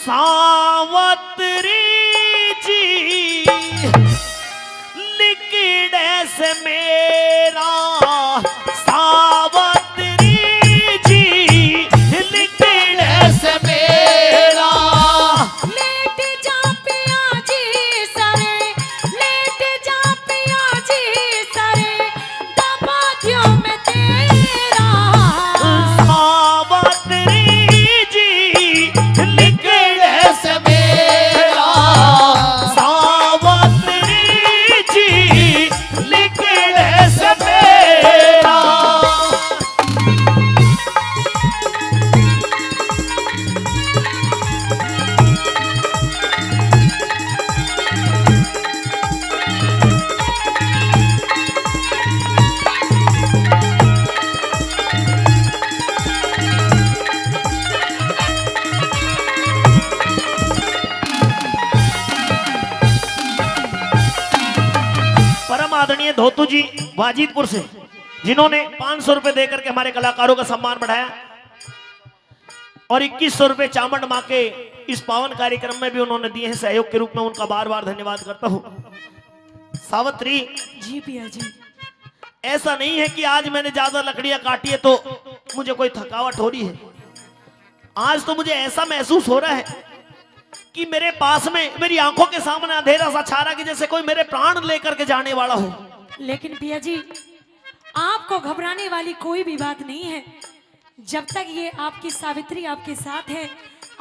सावत्री जी लिकड़े से मेरा सावत्री जी लिकड़े से मेरा लेट जा पिया जी सरे लेट जा पिया जी सरे दबा दियो मैं तेरा सावत्री जी लिकड़े से मेरा सावत्री जी लिकड़े से मेरा। परम आदरणीय धोतू जी वाजिदपुर से, जिन्होंने 500 रुपए देकर के हमारे कलाकारों का सम्मान बढ़ाया और 2100 रुपए चामंड मां के इस पावन कार्यक्रम में भी उन्होंने दिए हैं सहयोग के रूप में। उनका बार बार धन्यवाद करता हूं। सावित्री जी पिया जी। ऐसा नहीं है कि आज मैंने ज्यादा लकड़ियां काटी है तो मुझे कोई थकावट हो रही है। आज तो मुझे ऐसा महसूस हो रहा है कि मेरे पास में मेरी आंखों के सामने अंधेरा सा छा रहा कि जैसे कोई मेरे प्राण लेकर के जाने वाला हो। लेकिन पिया जी आपको घबराने वाली कोई भी बात नहीं है। जब तक ये आपकी सावित्री आपके साथ है,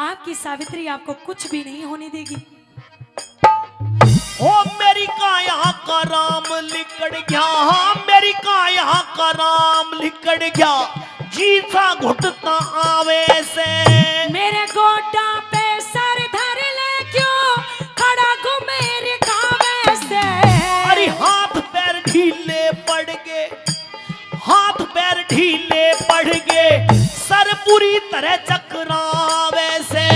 आपकी सावित्री आपको कुछ भी नहीं होने देगी। ओ मेरी काया का राम लिकड़ गया, मेरी काया का राम लिकड़ गया, जी सा घुटता आवे से मेरे गोटा पे सर धर ले क्यों खड़ा गो मेरे कावे से। अरे हाथ पैर ढीले पड़ गए, हाथ पैर ढीले पड़ गए, सर पूरी तरह चकरावे से।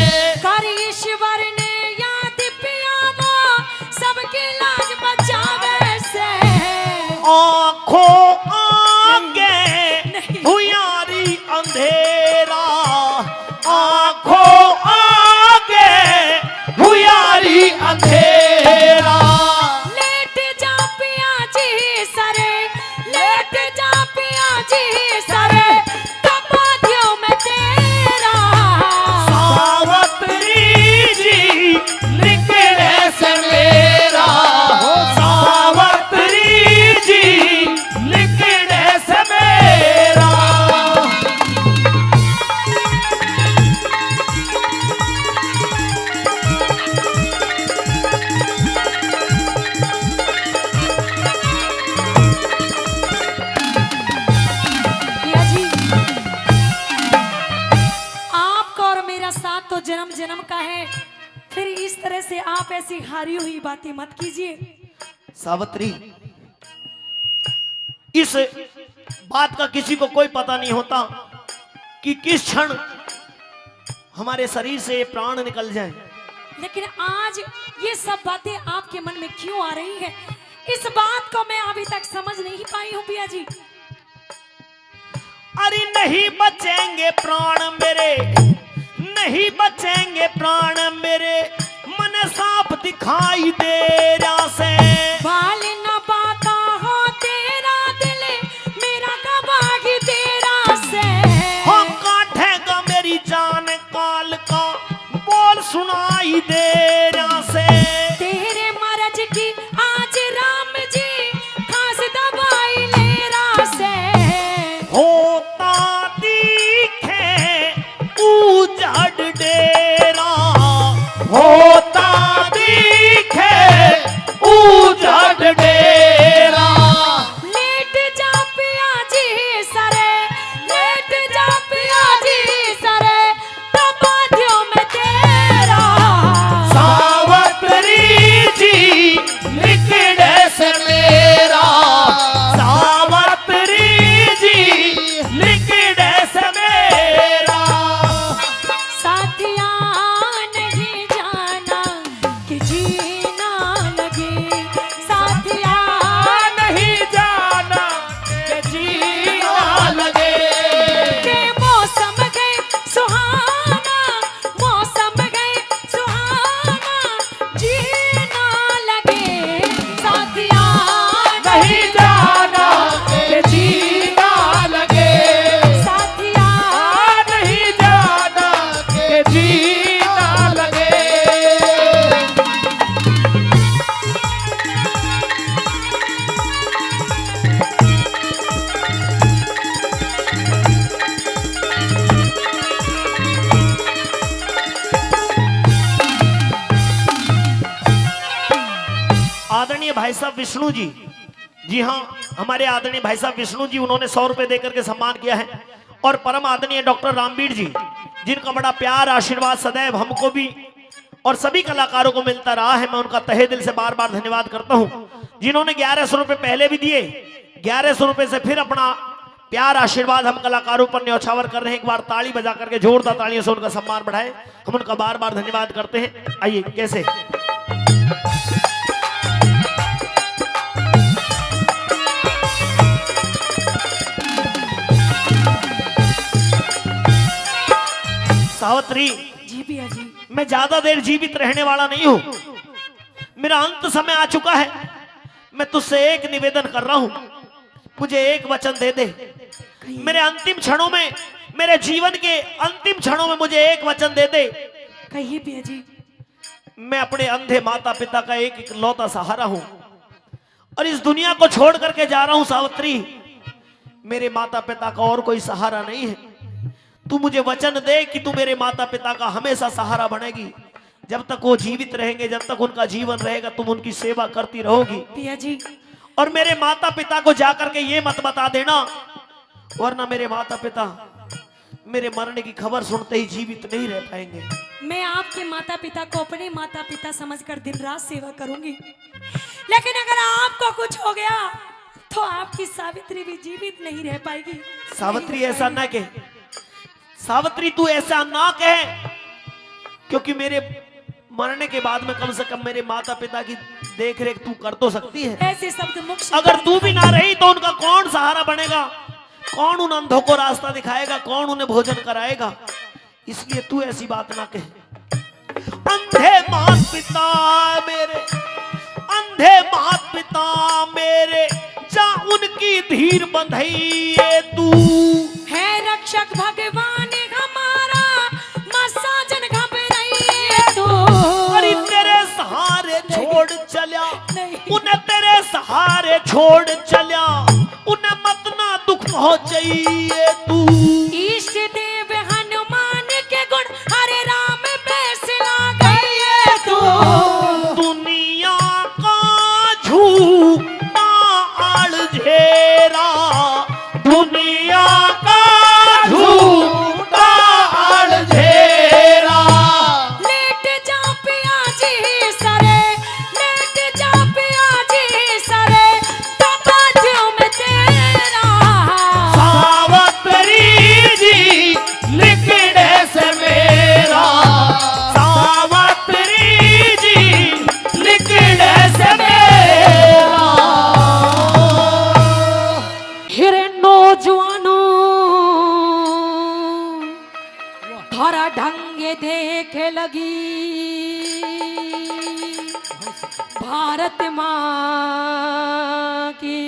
कर ईश्वर ने याद पिया वो सबकी लाज बचावे से। आंखों आगे भुयारी अंधेरा, आंखों आगे भुयारी अंधेरा। लेट जा पिया जी सरे लेट जा पिया जी सरे दबा दियो मैं तेरा। सावत्री जी लिकड़े से मेरा, सावत्री जी लिकड़े से मेरा। पिया जी आपका और मेरा साथ तो जन्म जन्म का है, फिर इस तरह से आप ऐसी हारी हुई बातें मत कीजिए। सावित्री इस बात का किसी को कोई पता नहीं होता कि किस क्षण हमारे शरीर से ये प्राण निकल जाए। लेकिन आज ये सब बातें आपके मन में क्यों आ रही है, इस बात को मैं अभी तक समझ नहीं पाई हूँ पिया जी। अरे नहीं बचेंगे प्राण मेरे, नहीं बचेंगे प्राण मेरे, मन साफ दिखाई दे रहा से। बाल न बाता हो तेरा दिल मेरा गवाही तेरा से। हो काटेगा मेरी जान काल का बोल सुनाई दे रहा से। तेरे मरज की आज राम जी खास दवाई ले रहा से। होता दिखे उजड़ डेरा, होता दिखे उजड़ डेरा। लेट जा पिया जी सरे लेट जा पिया जी सरे दबा दियो मैं तेरा। सावत्री जी लिकड़े से मेरा, सावत्री जी लिकड़े से मेरा। साथिया नहीं जान आदरणीय भाई साहब विष्णु जी, जी हाँ, हमारे आदरणीय भाई साहब विष्णु जी, उन्होंने 100 रुपए देकर के सम्मान किया है। और परम आदरणीय डॉक्टर रामवीर जी, जिनका बड़ा प्यार आशीर्वाद सदैव हमको भी और सभी कलाकारों को मिलता रहा है, मैं उनका तहे दिल से बार बार धन्यवाद करता हूं। जिन्होंने 1100 रुपए पहले भी दिए, 1100 रुपए से फिर अपना प्यार आशीर्वाद हम कलाकारों पर न्यौछावर कर रहे हैं। एक बार ताली बजा करके जोरदार तालियों से उनका सम्मान बढ़ाए, हम उनका बार बार धन्यवाद करते हैं। आइए कैसे सावित्री जी भैया जी। मैं ज्यादा देर जीवित रहने वाला नहीं हूं, मेरा अंत समय आ चुका है। मैं तुझसे एक निवेदन कर रहा हूं, मुझे एक वचन दे दे। मेरे अंतिम क्षणों में, मेरे जीवन के अंतिम क्षणों में मुझे एक वचन दे दे। कहिए भैया जी। मैं अपने अंधे माता पिता का एक इकलौता सहारा हूं और इस दुनिया को छोड़ करके जा रहा हूं सावित्री। मेरे माता पिता का और कोई सहारा नहीं है। तू मुझे वचन दे कि तू मेरे माता पिता का हमेशा सहारा बनेगी। जब तक वो जीवित रहेंगे, जब तक उनका जीवन रहेगा, तुम उनकी सेवा करती रहोगी भैया जी। और मेरे माता पिता को जाकर के ये मत बता देना, वरना मेरे माता पिता मेरे मरने की खबर सुनते ही जीवित नहीं रह पाएंगे। मैं आपके माता पिता को अपने माता पिता समझकर दिन रात सेवा करूंगी, लेकिन अगर आपको कुछ हो गया तो आपकी सावित्री भी जीवित नहीं रह पाएगी। सावित्री ऐसा ना कहे, सावित्री तू ऐसा ना कहे, क्योंकि मेरे मरने के बाद में कम से कम मेरे माता पिता की देख रेख तू कर तो सकती है। ऐसे शब्द मुख से अगर तू भी ना रही तो उनका कौन सहारा बनेगा, कौन उन अंधों को रास्ता दिखाएगा, कौन उन्हें भोजन कराएगा। इसलिए तू ऐसी बात ना कहे। अंधे माता पिता मेरे, अंधे माता पिता मेरे, जा उनकी धीर बंधइए तू है रक्षक भगवान हमारा, मसाजन घबराइए तू। अरे तेरे सहारे छोड़ चलिया, नहीं। उन्हें तेरे सहारे छोड़ चलिया, उन्हें मत ना दुख पहुंचाइए तू। इष्ट देव हनुमान के गुण हरे राम पे सिला गए तू। दुनिया का झूठा आड़ झेरा, दुनिया का झूठा आड़ झेरा। लेट जा पिया जी सरे, लेट जा पिया जी सरे, बाबा जो में तेरा। सावित्री जी लिखड़े से मेरा, सावित्री जी लिखड़े से मेरा। हिरे नौजवानों धरा ढंगे देख लगी, भारत माँ की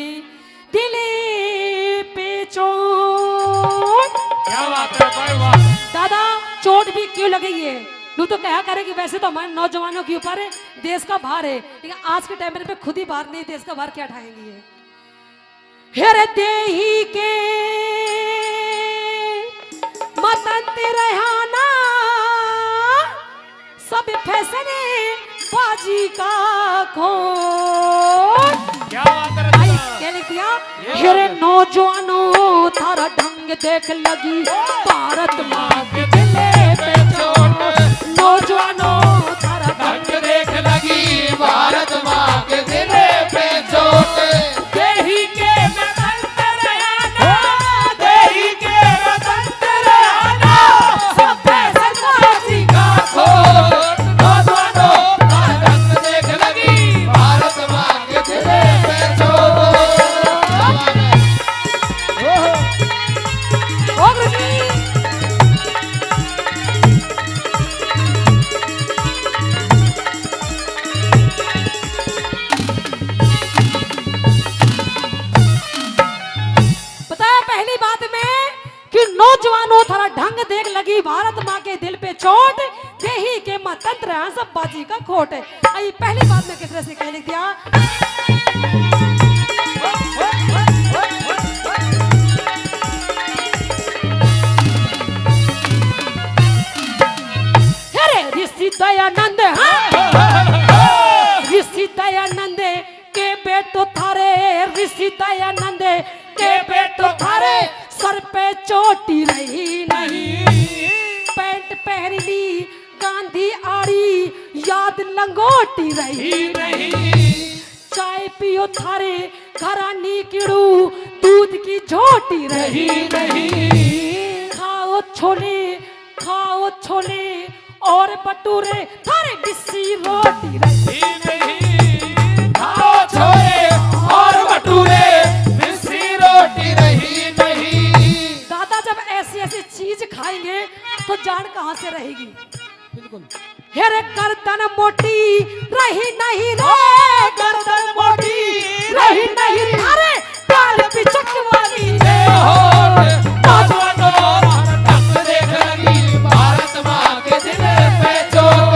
दिली पे चोट। क्या बात है भाई, वाह। दादा चोट भी क्यों लगी है? तू तो कहा करे कि वैसे तो हमारे नौजवानों के ऊपर देश का भार है, लेकिन आज के टाइम पे खुद ही भार नहीं, देश का भार क्या उठाएंगी है। हृदय ही के मतंत्र रहना, सब फैसले बाजी का खोट। क्या बात है आई दादा। क्या लिख दिया? हिरे नौजवानों थारा ढंग देख लगी, भारत माँ के दिले पे चोट। नौजवानों थारा ढंग ढंग देख लगी, भारत माँ के दिले पे चोट। देही के मैं मंत्र रहना, देही के रतन रहना, सब फैसले बाजी का खोट। नौजवानों का ढंग देख लगी, भारत माँ के दिले पे चोट। ओ गुरु जी। बताया पहली बात में कि नौजवानों थारा ढंग देख लगी, भारत माँ के दिल पे चोट। देही के मतंत्र हैं, सब बाजी का खोट है। आई पहली बात में किस तरह से कह लिख दिया? अरे ऋषि दयानंद, हाँ ऋषि दयानंद बेटो थारे ऋषि दयानंद के बेटो थारे सर पे चोटी रही नहीं। पैंट पहन ली गांधी आड़ी याद लंगोटी रही नहीं। चाय पियो थारे घरानी किड़ू दूध की झोटी रही नहीं। खाओ छोले और बटूरे थारे बिस्सी रोटी रही नहीं। खाओ छोले और भटूरे मिस्सी रोटी रही नहीं। दादा जब ऐसी ऐसी चीज खाएंगे तो जान कहाँ से रहेगी। बिल्कुल। हेरे गर्दन मोटी रही नहीं रे, गर्दन मोटी रही नहीं। अरे काल पिचक वाली नौजवानों ढंग देख लगी भारत माँ के दिल पे चोट।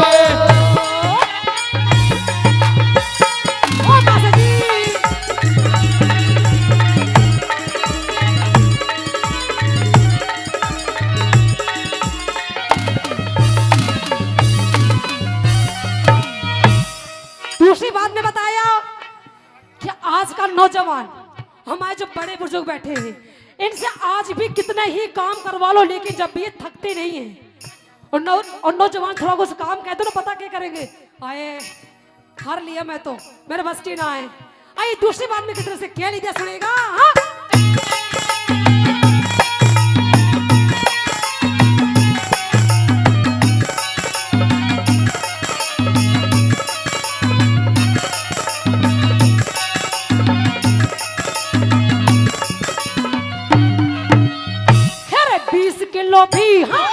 ओ माता जी दूसरी बात में बताया कि आज का नौजवान हमारे जो बड़े बुजुर्ग बैठे हैं इनसे आज भी कितने ही काम करवा लो लेकिन जब भी ये थकते नहीं हैं। और नौजवान थोड़ा कुछ काम कहते ना पता क्या करेंगे, आए हार लिया मैं तो मेरे बस की ना आए। आइए दूसरी बात में कितने से क्या लीजिए सुनेगा। हाँ? हेरे 20 किलो भी हाँ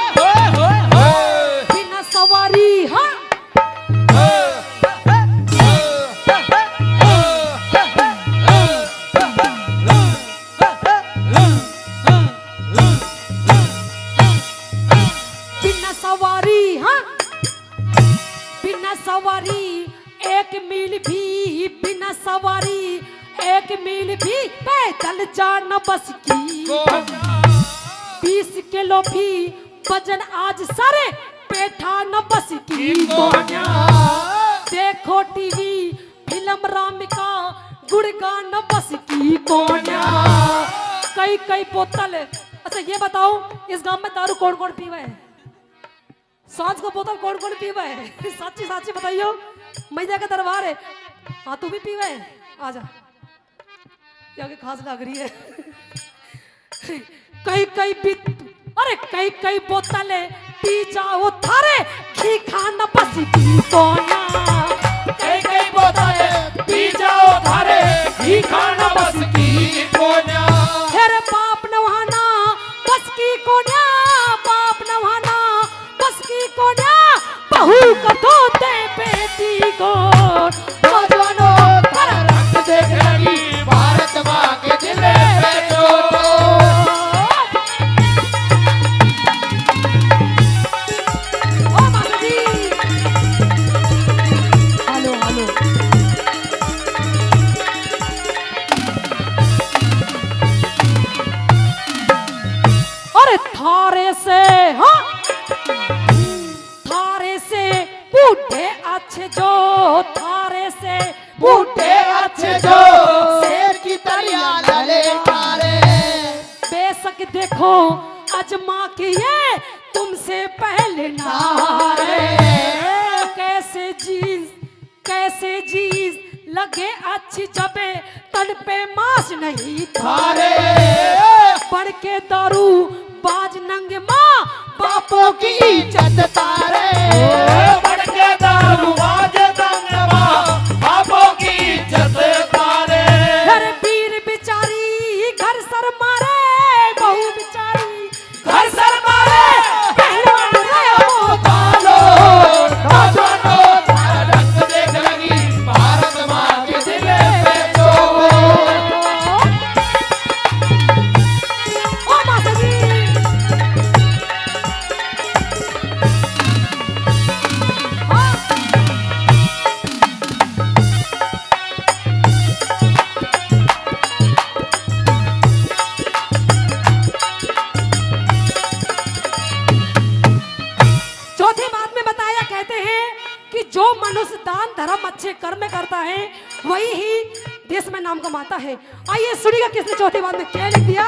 बिना सवारी हाँ बिना सवारी हाँ बिना सवारी 1 मील भी बिना सवारी 1 मील भी पैदल जाना बस की। 20 किलो भी वजन आज सारे बैठा न बस की। देखो टीवी फिल्म राम का गुड़गान बस की कोन्या। कई बोतल। अच्छा ये बताओ इस गांव में दारू कौन कौन पीवा है? सांझ को बोतल कौन कौन पीवा है? साची साची बताइयो। मैया का दरबार है। हाँ तू भी पीवा है? आजा यहाँ खास लग रही है। कई बोतले पी जाओ थारे घी खाना बस की कोना। कई बोतलें पी जाओ थारे घी खाना बस की कोन्या। हेरे बाप नवाना बस की कोन्या, बाप नवाना बस की कोन्या। बहू को धोते बेटी को नौजवानों तारा रंग देख लगी भारत माँ के दिल पे चोट। ओ माता जी हेलो हेलो अरे थारे से हाँ थारे से बूढ़े अच्छे जो थारे से बूढ़े अच्छे जो शेर की तरिया लले कारे। बेशक देखो अजमा के ये तुमसे पहले नारे। कैसे जीज लगे अच्छी जबे तन पे मांस नहीं थारे। बढ़ के दारू बाज नंगे माँ बापों की इज्जत तारे। बढ़ के दारू बाज नंगे माँ बापों की इज्जत तारे। घर वीर बिचारी घर सर मारे, बहू बिचारी घर सर मारे पहलवान रहो पालो। नौजवानों तारा रंग देख लगी भारत माँ के दिल पे चोट। ओ माता जी हाँ चौथी बात में बताया कहते हैं कि जो मनुष्य दान धर्म अच्छे कर्म करता है वही ही देश में नाम कमाता है। आइए सुनिएगा किसने चौथी बात में क्या लिख दिया।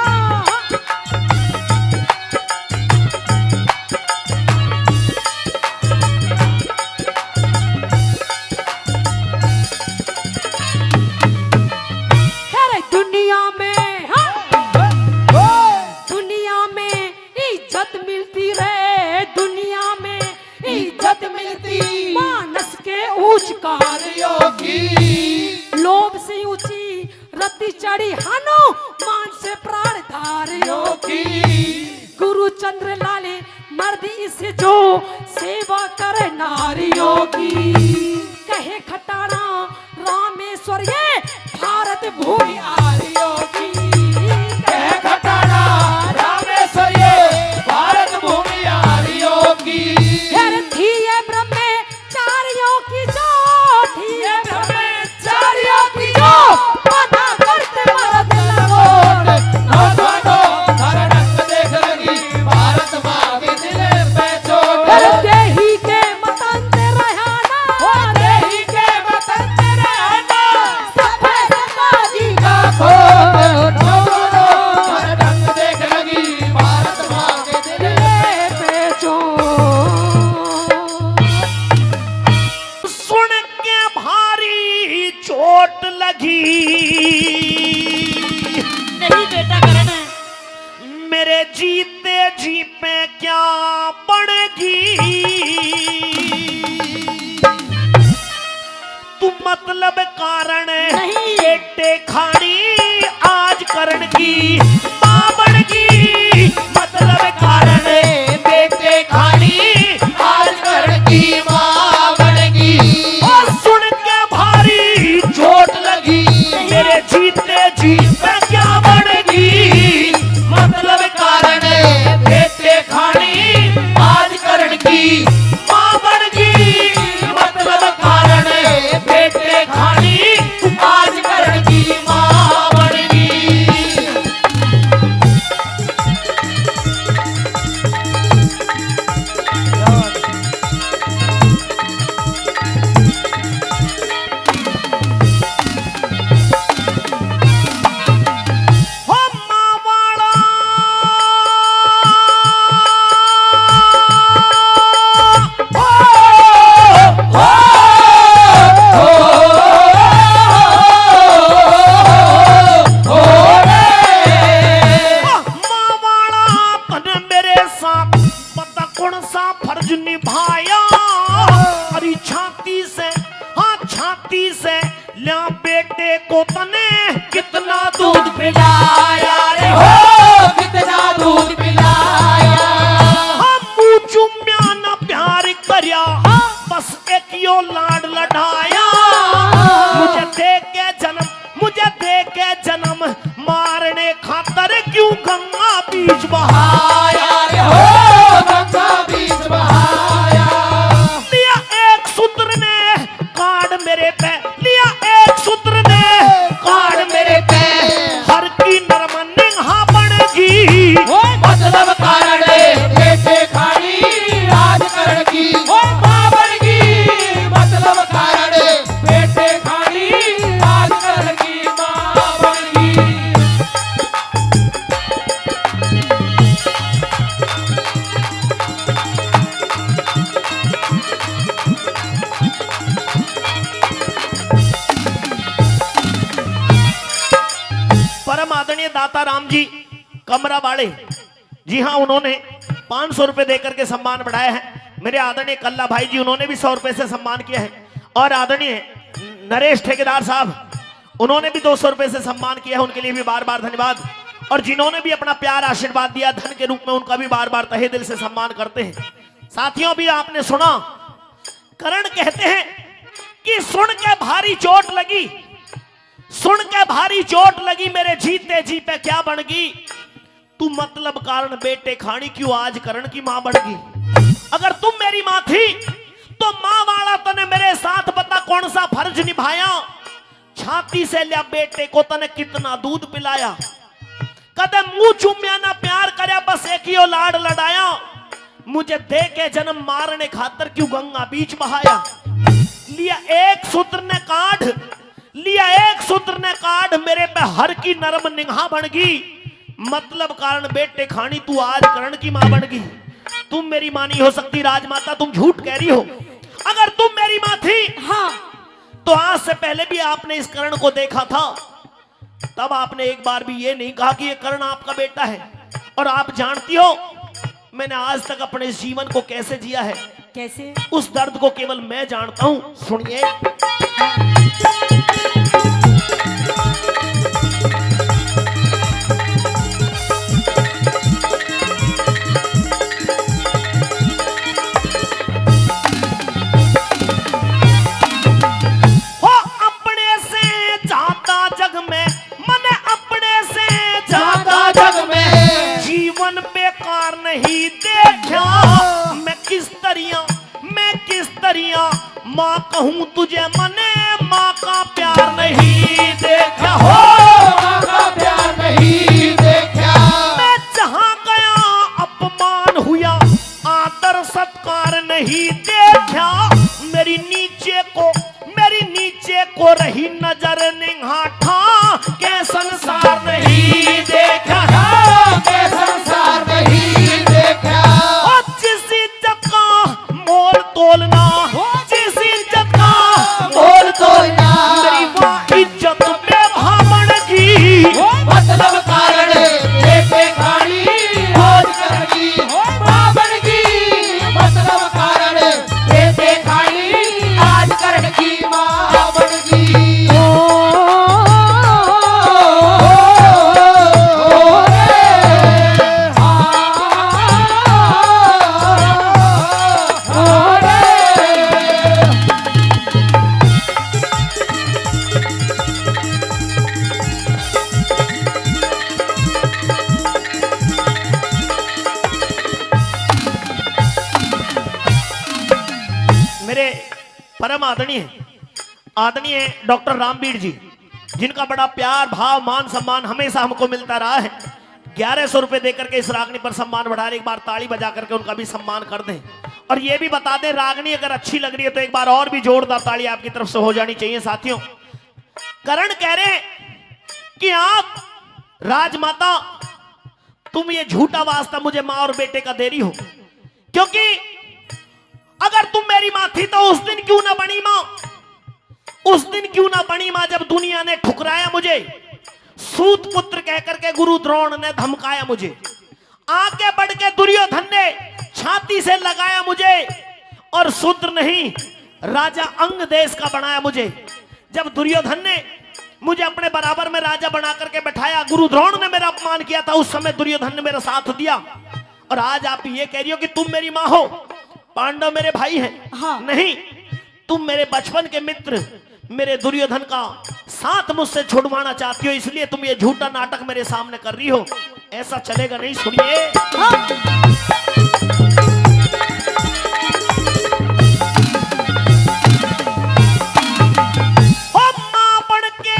खैर दुनिया में, हाँ, दुनिया में इज्जत मिलती रे, दुनिया में इज्जत मिलती मानस के उच्च कार्यों की, लोभ से ऊंची रति चढ़ी हनु मान से प्राण धारियों की, गुरु चंद्र लाले मर्द इसे जो सेवा करे नारियों की, कहे खटाना रामेश्वर ये भारत भूमि आर्यों की, कहे खटाना रामेश्वर ये भारत भूमि आर्यों की, फिर थी ये ब्रह्मचारियों की जो, थी ये ब्रह्मचारियों की जो पता करते मर्द लगोट, नौजवानों थारा ढंग देख लगी भारत माँ के दिल पे चोट, फिर देही के मतंते रहना, देही के वतन में रहना सफेद बाजी का खोट, नौजवानों थारा ढंग देख लगी भारत माँ के दिल पे चोट। सुन के भारी चोट लगी, नहीं बेटा करण, मेरे जीते जी पे क्या पड़ेगी, तू मतलब कारण नहीं। बेटे खानी आज करण की मां बड़गी, मतलब कारण बेटे खानी आज कर की माँ बनेगी, और सुन के भारी चोट लगी मेरे जीते जी पे क्या बढ़ेगी, मतलब कारण बेटे खानी आज करण की मां बड़गी, मतलब कारण बेटे खानी आज करण की माँ बनेगी। हो मां वाला मां वाला तने मेरे साथ पता कौन सा फर्ज निभाया, अरे छाती से, हाँ छाती से लिया बेटे को तने कितना दूध पिलाया रे हो, कितना दूध पिलाया, हम मुँह चुम्या न प्यार करया, बस एक यो लाड लड़ाया, मुझे दे के जन्म, मुझे दे के जन्म मारने खातर क्यों गंगा बीच बहाया आया रे हो गंगा बीच बहाया, लिया एक सूत्र ने काट मेरे पे, लिया एक सूत्र ने काट मेरे पे, हर की नरमनिंग हाँ बनेगी, मतलब कारण बेटे खानी राज करण की माँ बनेगी, मतलब कारण बेटे खानी राज करण की माँ बनेगी। परम आदरणीय दाता राम जी कमरा वाले, जी हाँ उन्होंने 500 रुपए देकर के सम्मान बढ़ाया है। मेरे आदरणीय कल्ला भाई जी उन्होंने भी 100 रुपए से सम्मान किया है, और आदरणीय नरेश ठेकेदार साहब उन्होंने भी 200 रुपए से सम्मान किया है, उनके लिए भी बार बार धन्यवाद। और जिन्होंने भी अपना प्यार आशीर्वाद दिया धन के रूप में, उनका भी बार बार तहे दिल से सम्मान करते हैं। साथियों भी आपने सुना, करण कहते हैं कि सुन के भारी चोट लगी, सुन के भारी चोट लगी, मेरे जीते जी पे क्या बनगी, तू मतलब कारण बेटे खानी क्यों आज करण की मां बढ़गी। अगर तुम मेरी मां थी तो मां वाला तने मेरे साथ बता कौन सा फर्ज निभाया, छाती से लिया बेटे को तने कितना दूध पिलाया, कदम मुंह चूम्या ना प्यार करया, बस एक ही लाड लड़ाया, मुझे दे के जन्म मारने खातर क्यों गंगा बीच बहाया। लिया एक सूत्र ने काट लिया एक सूत्र ने काट मेरे पे हर की नरम निगाह बन गई। मतलब कारण बेटे खानी तू आज करण की मां बन गई। तुम मेरी मां नहीं हो सकती राजमाता, तुम झूठ कह रही हो। अगर तुम मेरी मां थी हाँ तो आज से पहले भी आपने इस करण को देखा था, तब आपने एक बार भी ये नहीं कहा कि ये करण आपका बेटा है। और आप जानती हो मैंने आज तक अपने जीवन को कैसे जिया है, कैसे? उस दर्द को केवल मैं जानता हूं। सुनिए, हो अपने से जाता जग में, मन अपने से जाता जग में, जीवन बेकार नहीं देखा मैं किस तरिया माँ कहूँ तुझे, मने माँ का प्यार नहीं देखा हो, माँ का प्यार नहीं देखा। मैं जहाँ गया अपमान हुआ, आदर सत्कार नहीं देखा, मेरी नीचे को रही नजर निगाहा के संसार नहीं देखा, के संसार नहीं देखा। और जिस इज्जत का मोल तोलना, जिस इज्जत का मोल तोलना, मेरी वहाँ इज्जत बेभामण की, मतलब कारण बेटे खानी आज करण की मां बन गई। मतलब कारण बेटे खानी आज करण की मां बन गई। मेरे परम आदरणीय डॉक्टर रामवीर जी, जिनका बड़ा प्यार भाव मान सम्मान हमेशा हमको मिलता रहा है, 1100 रुपए देकर के इस रागनी पर सम्मान बढ़ा रहे। एक बार ताली बजा करके उनका भी सम्मान कर दें। और ये भी बता दें रागनी अगर अच्छी लग रही है तो एक बार और भी जोरदार ताली आपकी तरफ से हो जानी चाहिए। साथियों, करण कह रहे हैं कि आप राजमाता तुम ये झूठा वास्ता मुझे मां और बेटे का दे रही हो, क्योंकि अगर तुम मेरी मां थी तो उस दिन क्यों ना बनी मां, उस दिन क्यों ना बनी मां जब दुनिया ने ठुकराया मुझे, सूत पुत्र कहकर के गुरु द्रोण ने धमकाया मुझे, आगे बढ़ के दुर्योधन ने छाती से लगाया मुझे और शूद्र नहीं राजा अंग देश का बनाया मुझे। जब दुर्योधन ने मुझे अपने बराबर में राजा बना करके बैठाया, गुरु द्रोण ने मेरा अपमान किया था, उस समय दुर्योधन ने मेरा साथ दिया। और आज आप ये कह रही हो कि तुम मेरी मां हो, पांडव मेरे भाई हैं। हाँ। नहीं, तुम मेरे बचपन के मित्र मेरे दुर्योधन का साथ मुझसे छुड़वाना चाहती हो, इसलिए तुम ये झूठा नाटक मेरे सामने कर रही हो। ऐसा चलेगा नहीं। सुनिए, मां बन के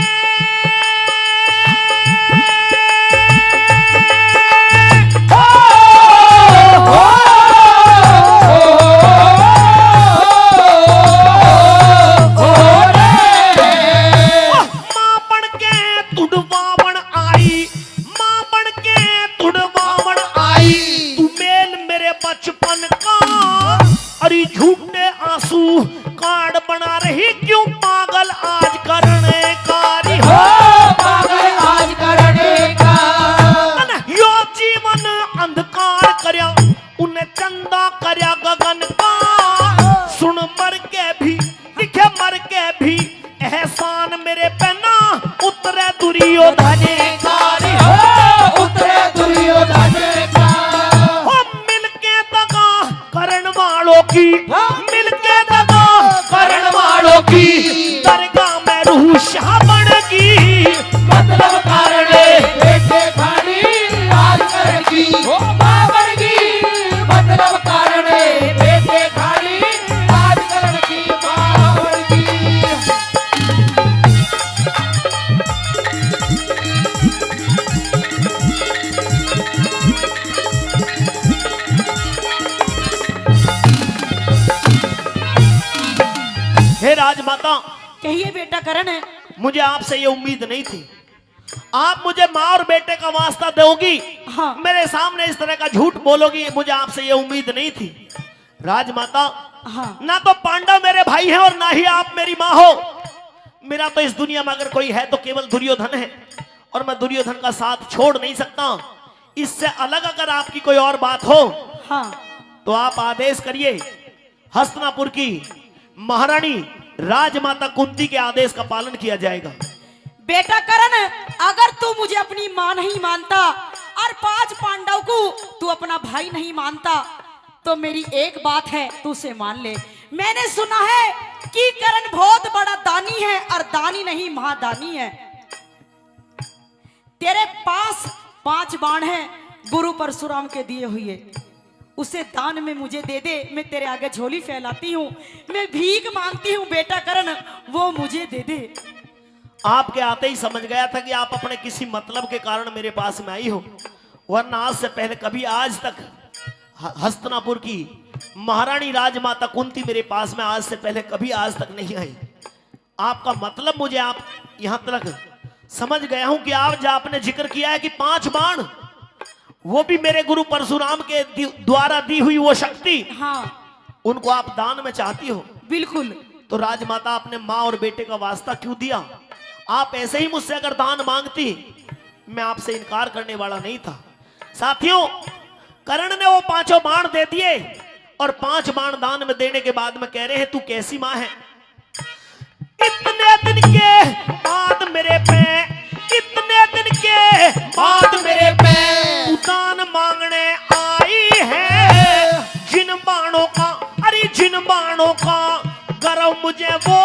बचपन का अरे झूठे आंसू कार्ड बना रही, क्यों पागल आज करने कारी हो, पागल आज करने का। यो जीवन अंधकार करया उन्हें चंदा करया गगन का, सुन मर के भी दिखे मर के भी एहसान मेरे पे ना उतरे दुर्योधन कारी हो, उतरे दुर्योधन का। की मिलके दगा करण वालों की, दरगाह में रूह शाह बन की। मतलब कारण बेटे खानी आज करण की मां बन गई। मतलब कारण बेटे खानी आज करण की मां बन गई। हे राजमाता, कहिए बेटा करण है। मुझे आपसे ये उम्मीद नहीं थी। आप मुझे माँ और बेटे का वास्ता दोगी, हाँ। मेरे सामने इस तरह का झूठ बोलोगी, मुझे आपसे ये उम्मीद नहीं थी। राजमाता, हाँ। ना तो पांडव मेरे भाई हैं और ना ही आप मेरी माँ हो। मेरा तो इस दुनिया में अगर कोई है तो केवल दुर्योधन है, और मैं दुर्योधन का साथ छोड़ नहीं सकता। इससे अलग अगर आपकी कोई और बात हो, हाँ। तो आप आदेश करिए। हस्तिनापुर की महारानी राजमाता कुंती के आदेश का पालन किया जाएगा। बेटा करण, अगर तू मुझे अपनी माँ नहीं मानता और 5 पांडव को तू अपना भाई नहीं मानता, तो मेरी एक बात है, तू उसे मान ले। मैंने सुना है कि करण बहुत बड़ा दानी है, और दानी नहीं महादानी है। तेरे पास 5 बाण हैं गुरु परशुराम के दिए हुए, उसे दान में मुझे दे दे। मैं तेरे आगे झोली फैलाती हूँ, मैं भीख मांगती हूँ बेटा करण, वो मुझे दे दे। आपके आते ही समझ गया था कि आप अपने किसी मतलब के कारण मेरे पास में आई हो, वरना आज से पहले कभी आज तक हस्तिनापुर की महारानी राजमाता कुंती मेरे पास में आज से पहले कभी आज तक नहीं आई। आपका मतलब मुझे आप यहां तक समझ गया हूं कि आप जो आपने जिक्र किया है कि 5 बाण, वो भी मेरे गुरु परशुराम के द्वारा दी हुई वो शक्ति, हाँ। उनको आप दान में चाहती हो। बिल्कुल। तो राजमाता, आपने माँ और बेटे का वास्ता क्यों दिया? आप ऐसे ही मुझसे अगर दान मांगती, मैं आपसे इनकार करने वाला नहीं था। साथियों, कर्ण ने वो 5 बाण दे दिए, और 5 बाण दान में देने के बाद में कह रहे हैं, तू कैसी माँ है? इतने दिन के बाद मेरे पे, इतने दिन के बाद मेरे पे तू दान मांगने आई है। जिन बाणों का, अरे जिन बाणों का गर्व मुझे वो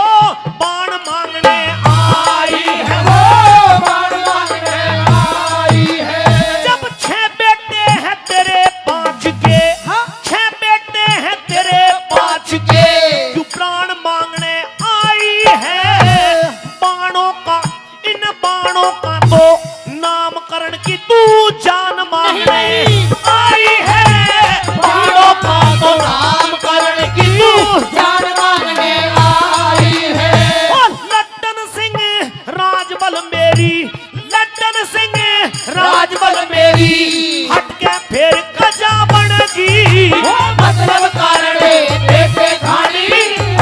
बाण मांगने आई है, वो बाण मांगने आई है। जब 6 बेटे हैं तेरे 5 के, 6 बेटे हैं तेरे 5 के, तू प्राण मांगने आई है। बाणों का, इन बाणों का तो नामकरण की तू जान मांगने आई है। बाणों का तो नामकरण की तू जान मांगने आई है। और लड्डन सिंह राजबल मेरी, लड्डन सिंह राजबल मेरी, हट के फिर कजा बनगी। मतलब कारण बेटे खानी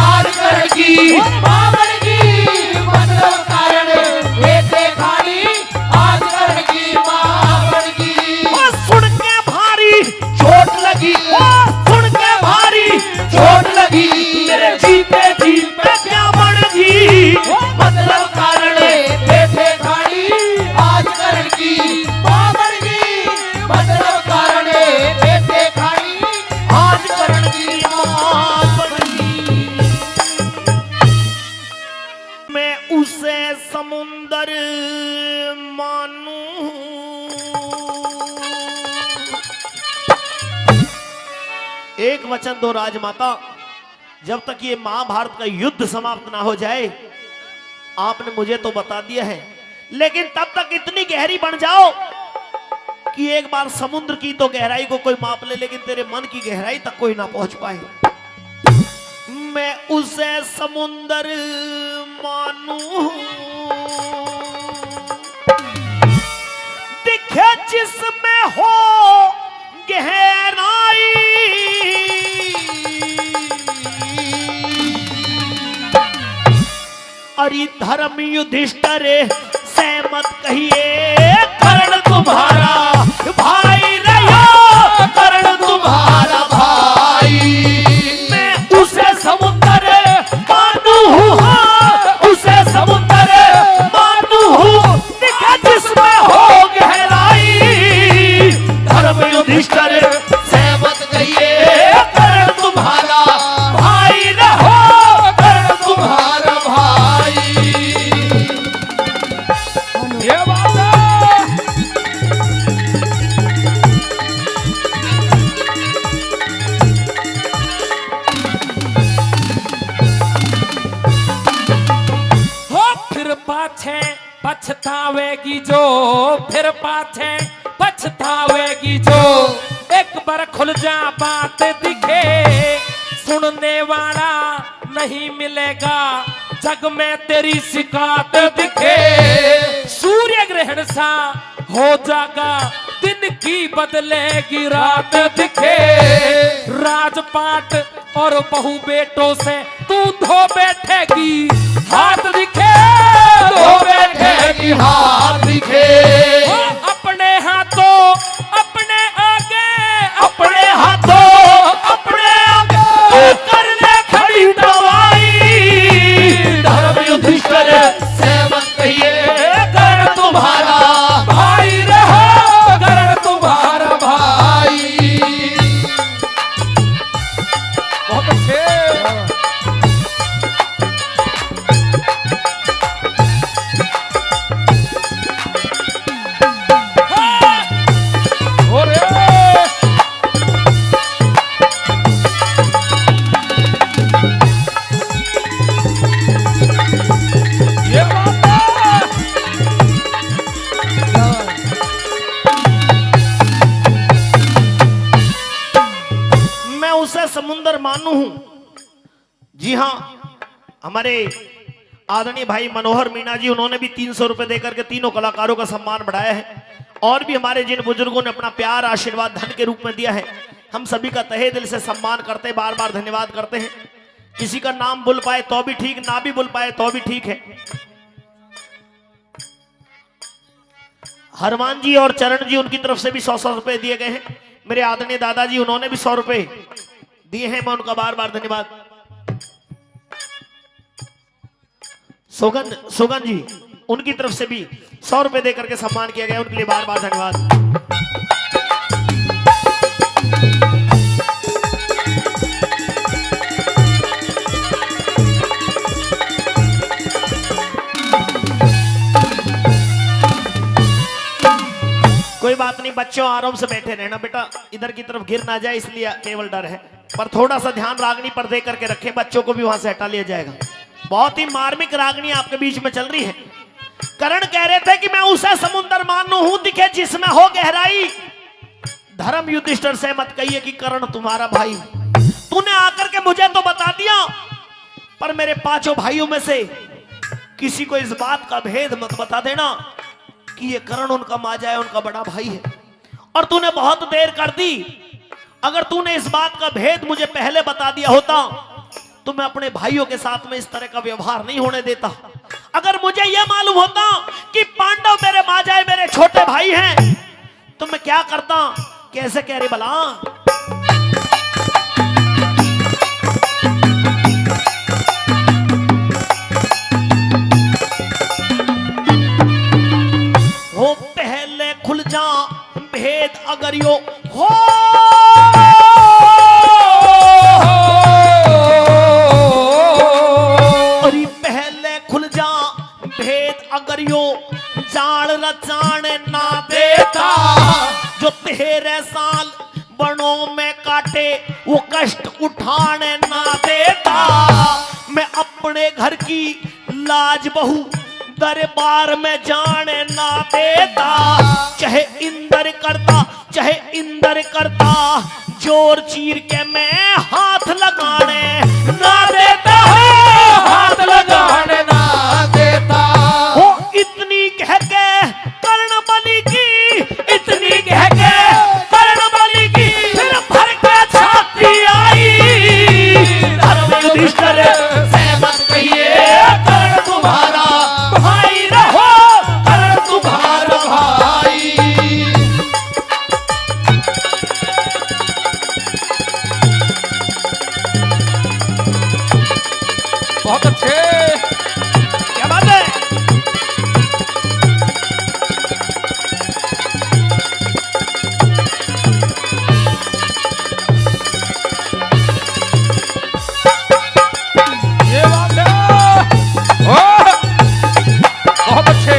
आज करेगी, मां बनेगी। मतलब कारण बेटे खानी आज करेगी, मां बनेगी। और सुन के भारी चोट लगी, सुन के भारी चोट लगी, मेरे जीते जी पे क्या बनगी। मतलब कारण बेटे खानी आज करेगी, मां बनेगी। मतलब कारण बेटे खानी आज करण की मां बनगी। मैं उसे समुंदर मानूं, एक वचन दो राजमाता, जब तक ये महाभारत का युद्ध समाप्त ना हो जाए। आपने मुझे तो बता दिया है, लेकिन तब तक इतनी गहरी बन जाओ कि एक बार समुद्र की तो गहराई को कोई माप ले, लेकिन तेरे मन की गहराई तक कोई ना पहुंच पाए। मैं उसे समुंदर मानूं, दिखे जिसमें हो गहराई। अरे धर्म युधिष्ठिर सहमत कहिए, कर्ण तुम्हारा भाई रहो, कर्ण तुम्हारा भाई। मैं उसे समुद्र मानूं, हाँ, उसे समुद्र मानूं, दिखा जिसमें हो गहराई। धर्म युधिष्ठिर सहमत कहिए, कर्ण तुम्हारा भाई रहो, कर्ण तुम्हारा भाई। ये बात है। हो फिर पाछे पछतावेगी जो, फिर पाछे पछतावेगी जो। एक बार खुल जा बात दिखे, सुनने वाला नहीं मिलेगा। जग में तेरी शिकायत दिखे, सूर्य ग्रहण सा हो जागा, दिन की बदलेगी रात दिखे, राजपाट और बहु बेटों से तू धो बैठेगी हाथ दिखे, धो बैठेगी हाथ दिखे, अपने हाथों अपने आगे, अपने हाथों अपने आगे तू कर ले खड़ी दवाई। धर्म युधिष्ठिर से मत कहिए कर्ण तुम्हारा भाई रहो कर्ण तुम्हारा भाई। बहुत अच्छे। अरे ये बात है। मैं उसे समुंदर मानू हूं। जी हाँ, हमारे आदरणीय भाई मनोहर मीणा जी, उन्होंने भी 300 रुपए देकर के तीनों कलाकारों का सम्मान बढ़ाया है। और भी हमारे जिन बुजुर्गों ने अपना प्यार आशीर्वाद धन के रूप में दिया है, हम सभी का तहे दिल से सम्मान करते, बार बार धन्यवाद करते हैं। किसी का नाम भूल पाए तो भी ठीक, ना भी भूल पाए तो भी ठीक है। हरमान जी और चरण जी, उनकी तरफ से भी 100-100 रुपए दिए गए हैं। मेरे आदरणीय दादाजी, उन्होंने भी 100 रुपए दिए हैं, मैं उनका बार बार धन्यवाद। सुगंध जी, उनकी तरफ से भी 100 रुपए देकर के सम्मान किया गया, उनके लिए बार बार धन्यवाद। कोई बात नहीं बच्चों, आराम से बैठे रहना बेटा, इधर की तरफ गिर ना जाए इसलिए केवल डर है। पर थोड़ा सा ध्यान रागनी पर दे करके रखें, बच्चों को भी वहां से हटा लिया जाएगा। बहुत ही मार्मिक रागनी आपके बीच में चल रही है। करण कह रहे थे कि मैं उसे समुंदर मानू हूं दिखे जिसमें हो गहराई। धर्म युधिष्ठिर से मत कहिए कि करण तुम्हारा भाई। तूने आकर के मुझे तो बता दिया, पर मेरे 5 भाइयों में से किसी को इस बात का भेद मत बता देना कि ये करण उनका माजा है, उनका बड़ा भाई है। और तूने बहुत देर कर दी। अगर तूने इस बात का भेद मुझे पहले बता दिया होता तो मैं अपने भाइयों के साथ में इस तरह का व्यवहार नहीं होने देता। अगर मुझे यह मालूम होता कि पांडव मेरे माजाए, मेरे छोटे भाई हैं, तो मैं क्या करता। कैसे कह रहे भला? हो पहले खुल जा भेद अगर यो हो, अरे पहले खुल जा भेद अगर यो जान रचान ना देता। जो तेरे साल बणों में काटे वो कष्ट उठाने ना देता। मैं अपने घर की लाज बहू दरबार में जाने ना देता। चाहे इंदर करता जोर चीर के मैं हाथ लगाने ना देता। हाथ लगाने ना देता। हो इतनी कह के कर्ण बलि की, इतनी कह के कर्ण बलि की, फिर भर के छाती आई। धर्म युधिष्ठिर से मत कहिए कर्ण तुम्हारा भाई रहो, कर्ण तुम्हारा भाई। बहुत अच्छे। क्या बात है? ये बात है। ओ, बहुत अच्छे।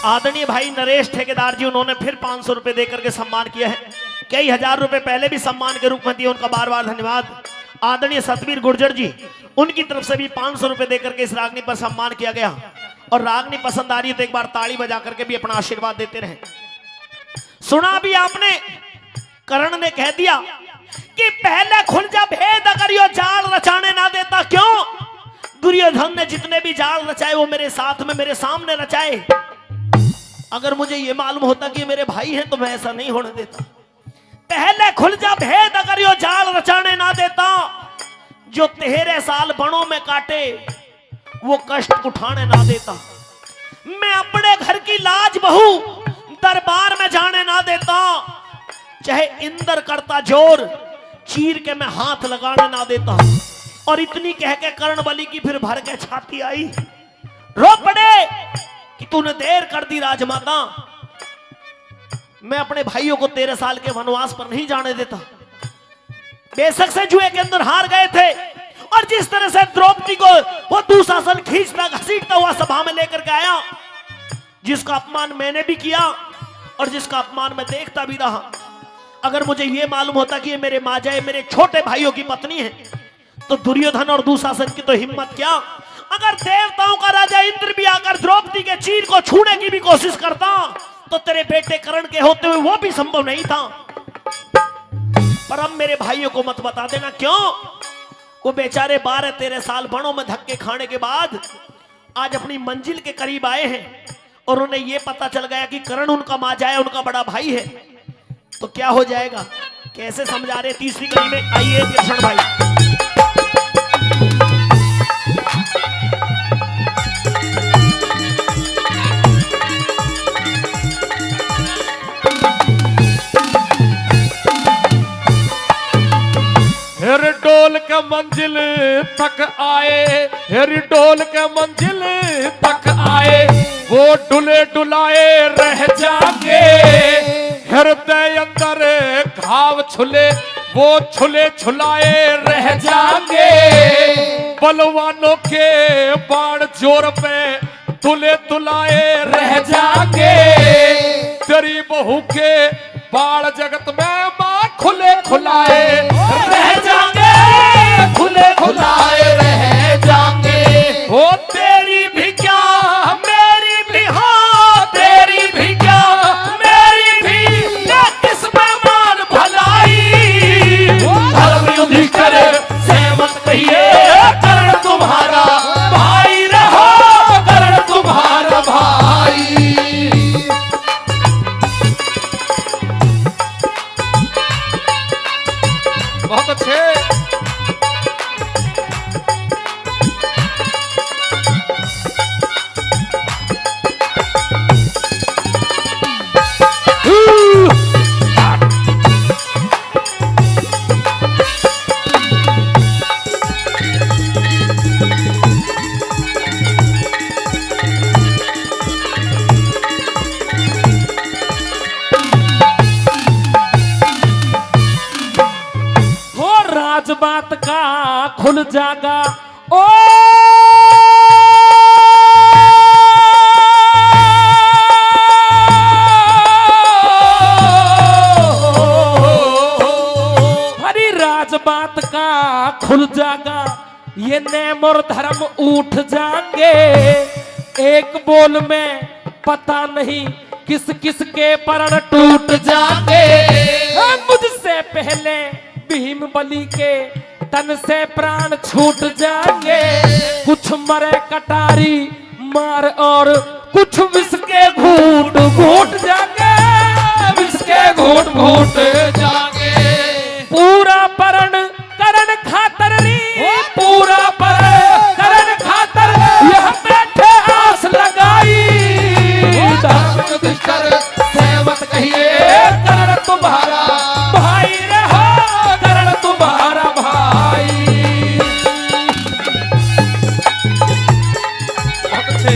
आदरणीय भाई नरेश ठेकेदार जी, उन्होंने फिर 500 रुपए देकर के सम्मान किया है। कई हजार रुपए पहले भी सम्मान के रूप में दिए, उनका बार बार धन्यवाद। आदरणीय सतवीर गुर्जर जी, उनकी तरफ से भी 500 रुपए देकर के इस रागनी पर सम्मान किया गया। और रागनी पसंद आ रही है तो एक बार ताली बजा करके भी अपना आशीर्वाद देते रहे। सुना भी आपने कर्ण ने कह दिया कि पहले खुल जा भेद, अगर यो जाल रचाने ना देता। क्यों? दुर्योधन ने जितने भी जाल रचाए वो मेरे साथ में, मेरे सामने रचाए। अगर मुझे ये मालूम होता कि ये मेरे भाई हैं तो मैं ऐसा नहीं होने देता। पहले खुल जा भेद, अगर यो जाल रचाने ना देता। जो 13 साल बनों में काटे वो कष्ट उठाने ना देता। मैं अपने घर की लाज बहू दरबार में जाने ना देता। चाहे इंद्र करता जोर, चीर के मैं हाथ लगाने ना देता। और इतनी कह के कर्णबली की फिर भर के छाती आई, रो पड़े कि तूने देर कर दी राजमाता। मैं अपने भाइयों को 13 साल के वनवास पर नहीं जाने देता। बेशक से जुए के अंदर हार गए थे, और जिस तरह से द्रौपदी को वो दुशासन खींचता घसीटता हुआ सभा में लेकर के आया, जिसका अपमान मैंने भी किया और जिसका अपमान मैं देखता भी रहा। अगर मुझे ये मालूम होता कि ये मेरे माजाए मेरे छोटे भाइयों की पत्नी है, तो दुर्योधन और दुशासन की तो हिम्मत क्या। अगर देवताओं का राजा इंद्र भी आकर द्रौपदी के चीर को छूने की भी कोशिश करता, तो तेरे बेटे कर्ण के होते हुए वो भी संभव नहीं था। पर अब मेरे भाइयों को मत बता देना। क्यों? वो बेचारे 12-13 साल बनों में धक्के खाने के बाद आज अपनी मंजिल के करीब आए हैं, और उन्हें यह पता चल गया कि कर्ण उनका माजाए, उनका बड़ा भाई है। तो क्या हो जाएगा? कैसे समझा रहे तीसरी कड़ी में? आइए कृष्ण भाई। हेर डोल के मंजिल तक आए, हेर डोल के मंजिल तक आए, वो डुले डुलाए रह जाएंगे। हृदय अंदर घाव छुले, वो छुले छुलाए रह जाएंगे। बलवानों के बाण जोर पे तुले तुलाए रह जाएंगे। तेरी बहू के बाण जगत में मां खुले खुलाए रह जाएंगे, खुले खुलाए रह जाएंगे। हो तेरी भी क्या मेरी भी, हाँ तेरी भी क्या मेरी भी, किसमें मान भलाई। धर्म युद्ध करे सहमत कहिए, कर्ण तुम्हारा भाई रहो, कर्ण तुम्हारा भाई। बहुत अच्छे। बात का खुल जागा ओ हरी राज बात का खुल जागा, ये नेम और धर्म उठ जाएंगे। एक बोल में पता नहीं किस किस के परण टूट जाएंगे। मुझसे पहले भीम बलि के तन से प्राण छूट जाएंगे। कुछ मरे कटारी मार और कुछ विष के घूट घूट जाएंगे, विष के घूट घूट जाएंगे। पूरा परण करण खातर री, पूरा परण करण खातर यह बैठे आस लगाई। कर सहमत कहिए, करण तुम्हारा भाई रहो, करण तुम्हारा भाई। बहुत अच्छे।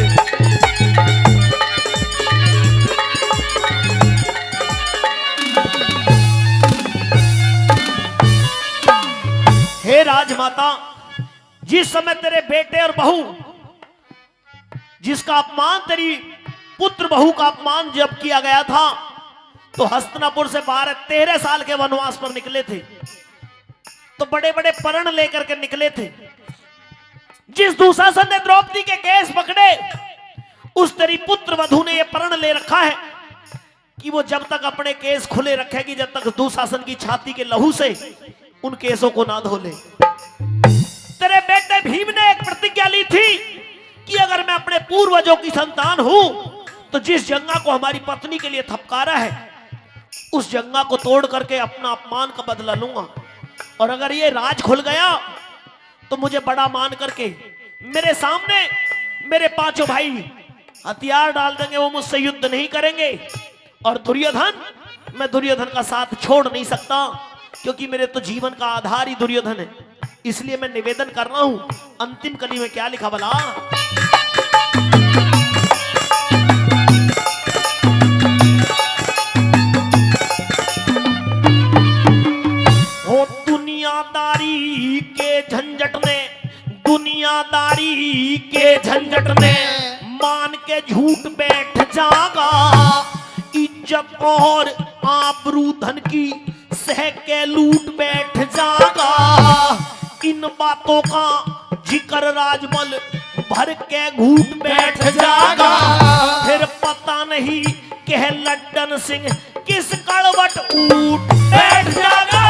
हे राजमाता, जिस समय तेरे बेटे और बहू, जिसका अपमान, तेरी पुत्र बहू का अपमान जब किया गया था, तो हस्तिनापुर से 12-13 साल के वनवास पर निकले थे, तो बड़े बड़े परण लेकर के निकले थे। जिस दुशासन ने द्रौपदी के केस पकड़े, उस तेरी पुत्र वधू ने यह परण ले रखा है कि वो जब तक अपने केस खुले रखेगी, जब तक दुशासन की छाती के लहू से उन केसों को ना धो ले। तेरे बेटे भीम ने एक प्रतिज्ञा ली थी कि अगर मैं अपने पूर्वजों की संतान हूं तो जिस जंगा को हमारी पत्नी के लिए थपकारा है उस जंगा को तोड़ करके अपना अपमान का बदला लूंगा। और अगर ये राज खुल गया तो मुझे बड़ा मान करके मेरे सामने मेरे पांचों भाई हथियार डाल देंगे, वो मुझसे युद्ध नहीं करेंगे। और दुर्योधन, मैं दुर्योधन का साथ छोड़ नहीं सकता क्योंकि मेरे तो जीवन का आधार ही दुर्योधन है। इसलिए मैं निवेदन कर रहा हूं। अंतिम कली में क्या लिखा भला? हो दुनियादारी के झंझट ने, दुनियादारी के झंझट ने मान के झूठ बैठ जागा, इज्जत और आबरू धन की सह के लूट बैठ जागा। इन बातों का जिक्र राजमल भर के घूट बैठ जागा। फिर पता नहीं कह लड्डन सिंह किस कड़वट ऊट बैठ जागा,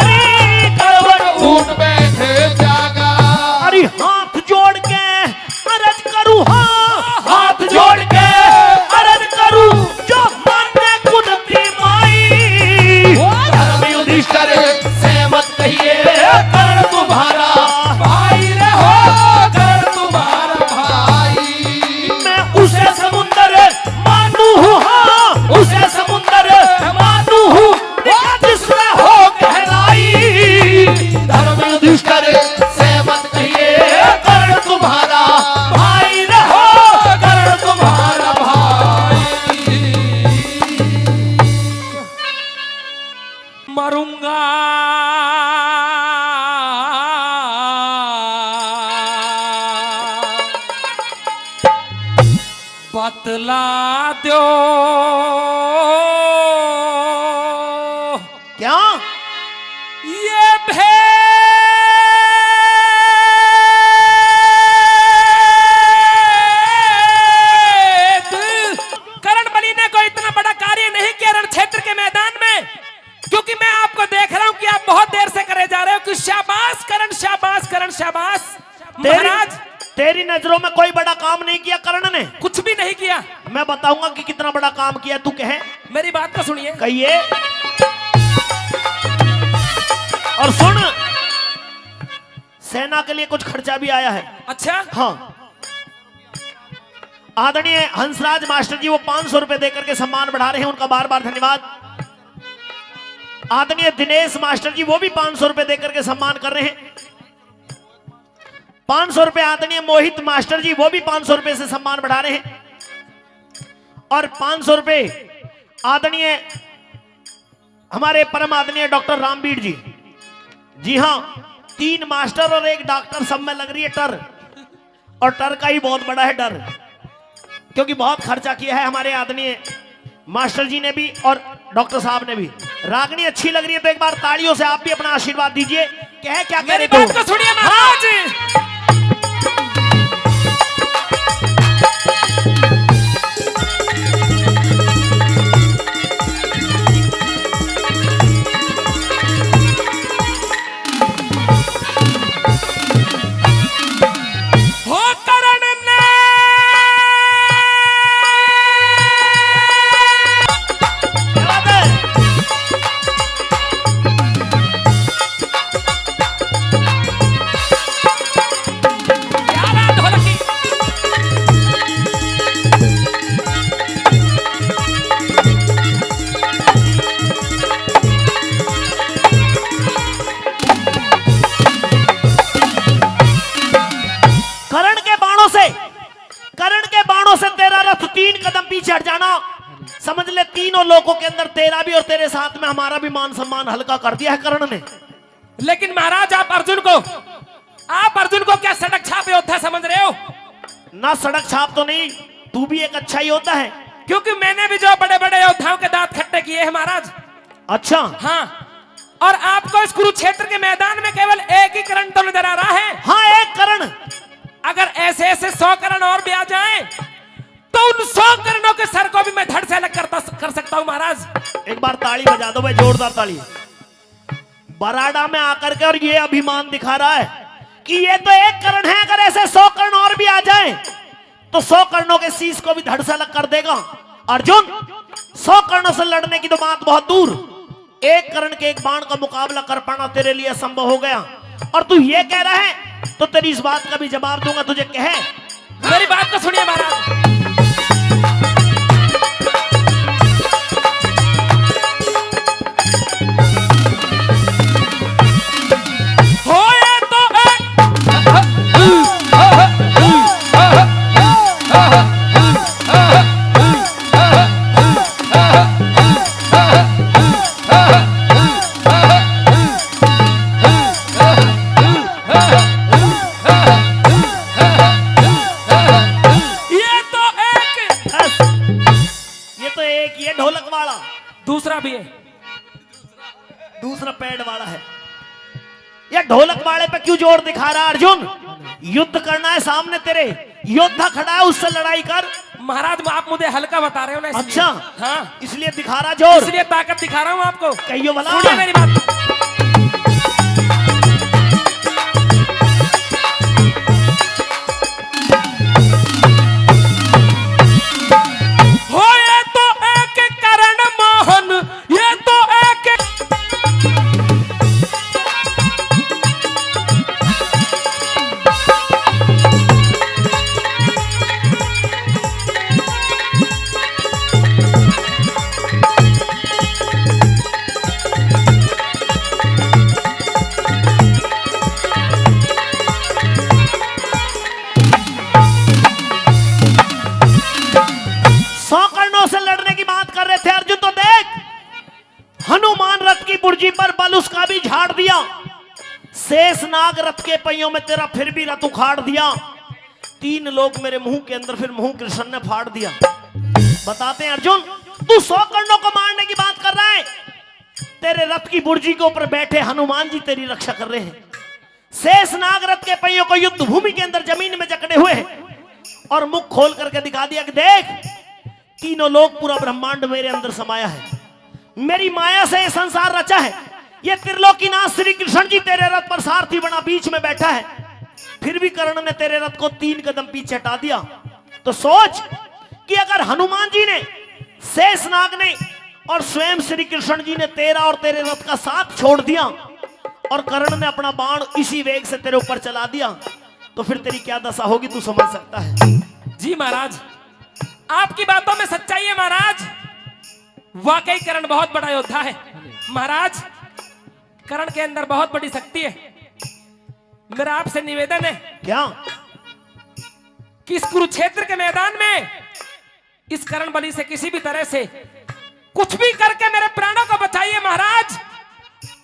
कड़वट ऊट बैठे जागा। अरे हाथ जोड़ के अरज करूं, हाँ हाथ जोड़ के अरज करूं, जो माने कुदती माई। धर्म युधिष्ठिर से मत कहिए कर्ण तुम्हारा भाई रे हो, कर्ण तुम्हारा भाई। मैं उसे समुंदर मानू हूँ, हाँ उसे समुंदर मानू हूँ जिसमें हो गहराई। धर्म युधिष्ठिर से मत कहिए कर्ण तुम्हारा भाई रे हो, कर्ण तुम्हारा भाई। मरूंगा बतला दो क्या? ये भेद करण बली ने कोई इतना बड़ा कार्य नहीं किया रण क्षेत्र के मैदान में, क्योंकि मैं आपको देख रहा हूं कि आप बहुत देर से करे जा रहे हो कि शाबाश करण, शाबाश करण, शाबाश महाराज। तेरी नजरों में कोई बड़ा काम नहीं किया कर्ण ने? कुछ भी नहीं किया। मैं बताऊंगा कि कितना बड़ा काम किया, तू कहे। मेरी बात को सुनिए। कहिए। और सुन, सेना के लिए कुछ खर्चा भी आया है। अच्छा, हाँ, आदरणीय हंसराज मास्टर जी वो 500 रुपए देकर के सम्मान बढ़ा रहे हैं, उनका बार बार धन्यवाद। आदरणीय दिनेश मास्टर जी वो भी 500 रुपए देकर के सम्मान कर रहे हैं। 500 रुपए आदरणीय मोहित मास्टर जी वो भी 500 रुपए से सम्मान बढ़ा रहे हैं। और 500 रुपए आदरणीय हमारे परम आदरणीय डॉक्टर रामबीर जी। जी हां, 3 मास्टर और 1 डॉक्टर, सब में लग रही है टर। और टर का ही बहुत बड़ा है डर, क्योंकि बहुत खर्चा किया है हमारे आदरणीय मास्टर जी ने भी और डॉक्टर साहब ने भी। रागनी अच्छी लग रही है तो एक बार तालियों से आप भी अपना आशीर्वाद दीजिए। क्या कह मेरी रहे बात को सुनिए महाराज। हट जाना, समझ ले तीनों लोगों के अंदर तेरा भी और तेरे साथ में हमारा भी मान सम्मान हल्का कर दिया है कर्ण ने। लेकिन महाराज आप अर्जुन को क्या सड़क छाप योद्धा समझ रहे हो? ना सड़क छाप तो नहीं, तू भी एक अच्छा योद्धा है, क्योंकि मैंने भी जो बड़े बड़े योद्धाओं के दांत खट्टे किए हैं महाराज। अच्छा हाँ, और आपको इस कुरुक्षेत्र के मैदान में केवल एक ही कर्ण तो नजर आ रहा है। हाँ, एक कर्ण। अगर ऐसे ऐसे 100 कर्ण और भी आ जाएं, तो उन 100 कर्णों के सर को भी मैं धड़ से अलग कर सकता हूं महाराज। एक बार ताली बजा दो भाई, जोरदार ताली। बराड़ा में आकर के और ये अभिमान दिखा रहा है कि ये तो एक कर्ण है, अगर ऐसे 100 कर्ण और भी आ जाए तो 100 कर्णों के शीश को भी धड़ से अलग कर देगा। अर्जुन, 100 कर्णों से लड़ने की तो बात बहुत दूर, एक कर्ण के एक बाण का मुकाबला कर पाना तेरे लिए असंभव हो गया। और तू ये कह रहा है तो तेरी इस बात का भी जवाब दूंगा। तुझे कहे, मेरी बात को सुनिए महाराज। ये ढोलक वाला, दूसरा भी है, दूसरा पैड वाला है। ये ढोलक वाले पे क्यों जोर दिखा रहा है अर्जुन? युद्ध करना है, सामने तेरे योद्धा खड़ा है, उससे लड़ाई कर। महाराज आप मुझे हल्का बता रहे हो ना, अच्छा, हाँ इसलिए दिखा रहा जोर, इसलिए ताकत दिखा रहा हूं आपको। कहियो भला। सुनिए मेरी बात। हो ये तो एक करण मोहन, ये तो एक हनुमान रथ की बुर्जी पर बल उसका भी झाड़ दिया, शेष नाग रथ के पहियों में तेरा फिर भी रथ उखाड़ दिया, 3 लोग मेरे मुंह के अंदर फिर मुंह कृष्ण ने फाड़ दिया। बताते हैं अर्जुन, तू 100 कर्णों को मारने की बात कर रहा है, तेरे रथ की बुर्जी के ऊपर बैठे हनुमान जी तेरी रक्षा कर रहे हैं। शेष नाग रथ के पहियों को युद्ध भूमि के अंदर जमीन में जकड़े हुए और मुख खोल करके दिखा दिया कि देख, तीनों लोग, पूरा ब्रह्मांड मेरे अंदर समाया है, मेरी माया से ये संसार रचा है। ये त्रिलोकीनाथ श्री कृष्ण जी तेरे रथ पर सारथी बना बीच में बैठा है, फिर भी कर्ण ने तेरे रथ को 3 कदम पीछे हटा दिया। तो सोच कि अगर हनुमान जी ने, शेषनाग ने और स्वयं श्री कृष्ण जी ने तेरा और तेरे रथ का साथ छोड़ दिया और कर्ण ने अपना बाण इसी वेग से तेरे ऊपर चला दिया, तो फिर तेरी क्या दशा होगी, तू समझ सकता है। जी महाराज, आपकी बातों में सच्चाई है महाराज, वाकई कर्ण बहुत बड़ा योद्धा है महाराज, कर्ण के अंदर बहुत बड़ी शक्ति है। मेरा आपसे निवेदन है क्या कि इस कुरुक्षेत्र के मैदान में इस कर्ण बलि से किसी भी तरह से कुछ भी करके मेरे प्राणों को बचाइए महाराज,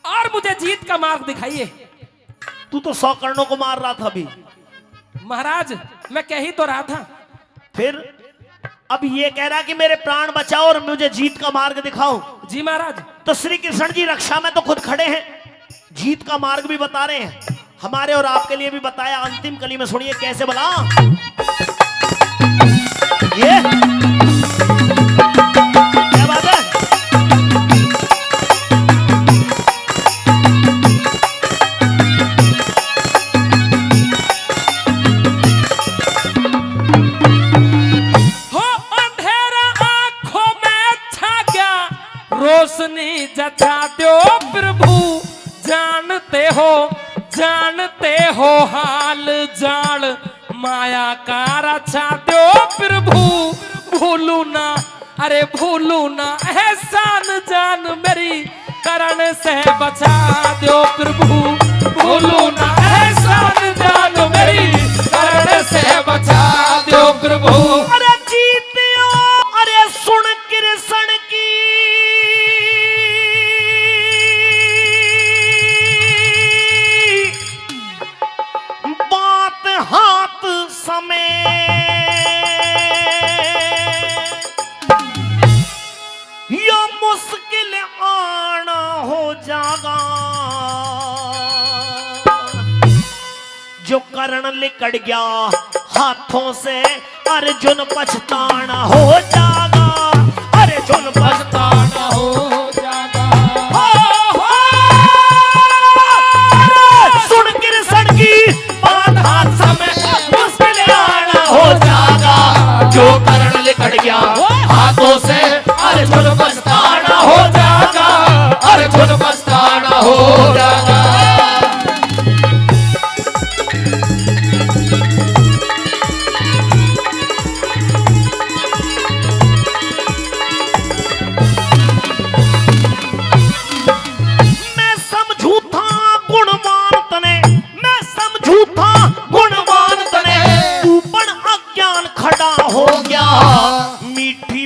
और मुझे जीत का मार्ग दिखाइए। तू तो 100 कर्णों को मार रहा था अभी। महाराज मैं कह ही तो रहा था। फिर अब ये कह रहा कि मेरे प्राण बचाओ और मुझे जीत का मार्ग दिखाओ। जी महाराज। तो श्री कृष्ण जी रक्षा में तो खुद खड़े हैं, जीत का मार्ग भी बता रहे हैं, हमारे और आपके लिए भी बताया। अंतिम कली में सुनिए कैसे बोला ये, क्या बात है। रोशनी जचा दो प्रभु, जानते हो हाल जान, माया का रचा दो प्रभु, भूलू ना, अरे भूलू ना एहसान जान मेरी, कर्ण से बचा दो प्रभु, भूलू ना एहसान जान मेरी, कर्ण से बचा दो प्रभु। अरे जीतियो, अरे सुन कृष्ण की बात, हाथ समय यो मुश्किल आना हो जागा, जो कर्ण लिकड़ गया हाथों से अर्जुन पछताना हो जागा, अर्जुन पछताना हो जागा। सुन कृष्ण की बात हाथ समय मुश्किल आना हो जागा, जो कर्ण लिखट गया हाथों से अर्जुन पछताना हो जागा, अर्जुन पछताना हो जागा। मैं समझू था गुणवान तने, मैं समझू था गुणवान तने, तू पण अज्ञान खड़ा हो गया। मीठी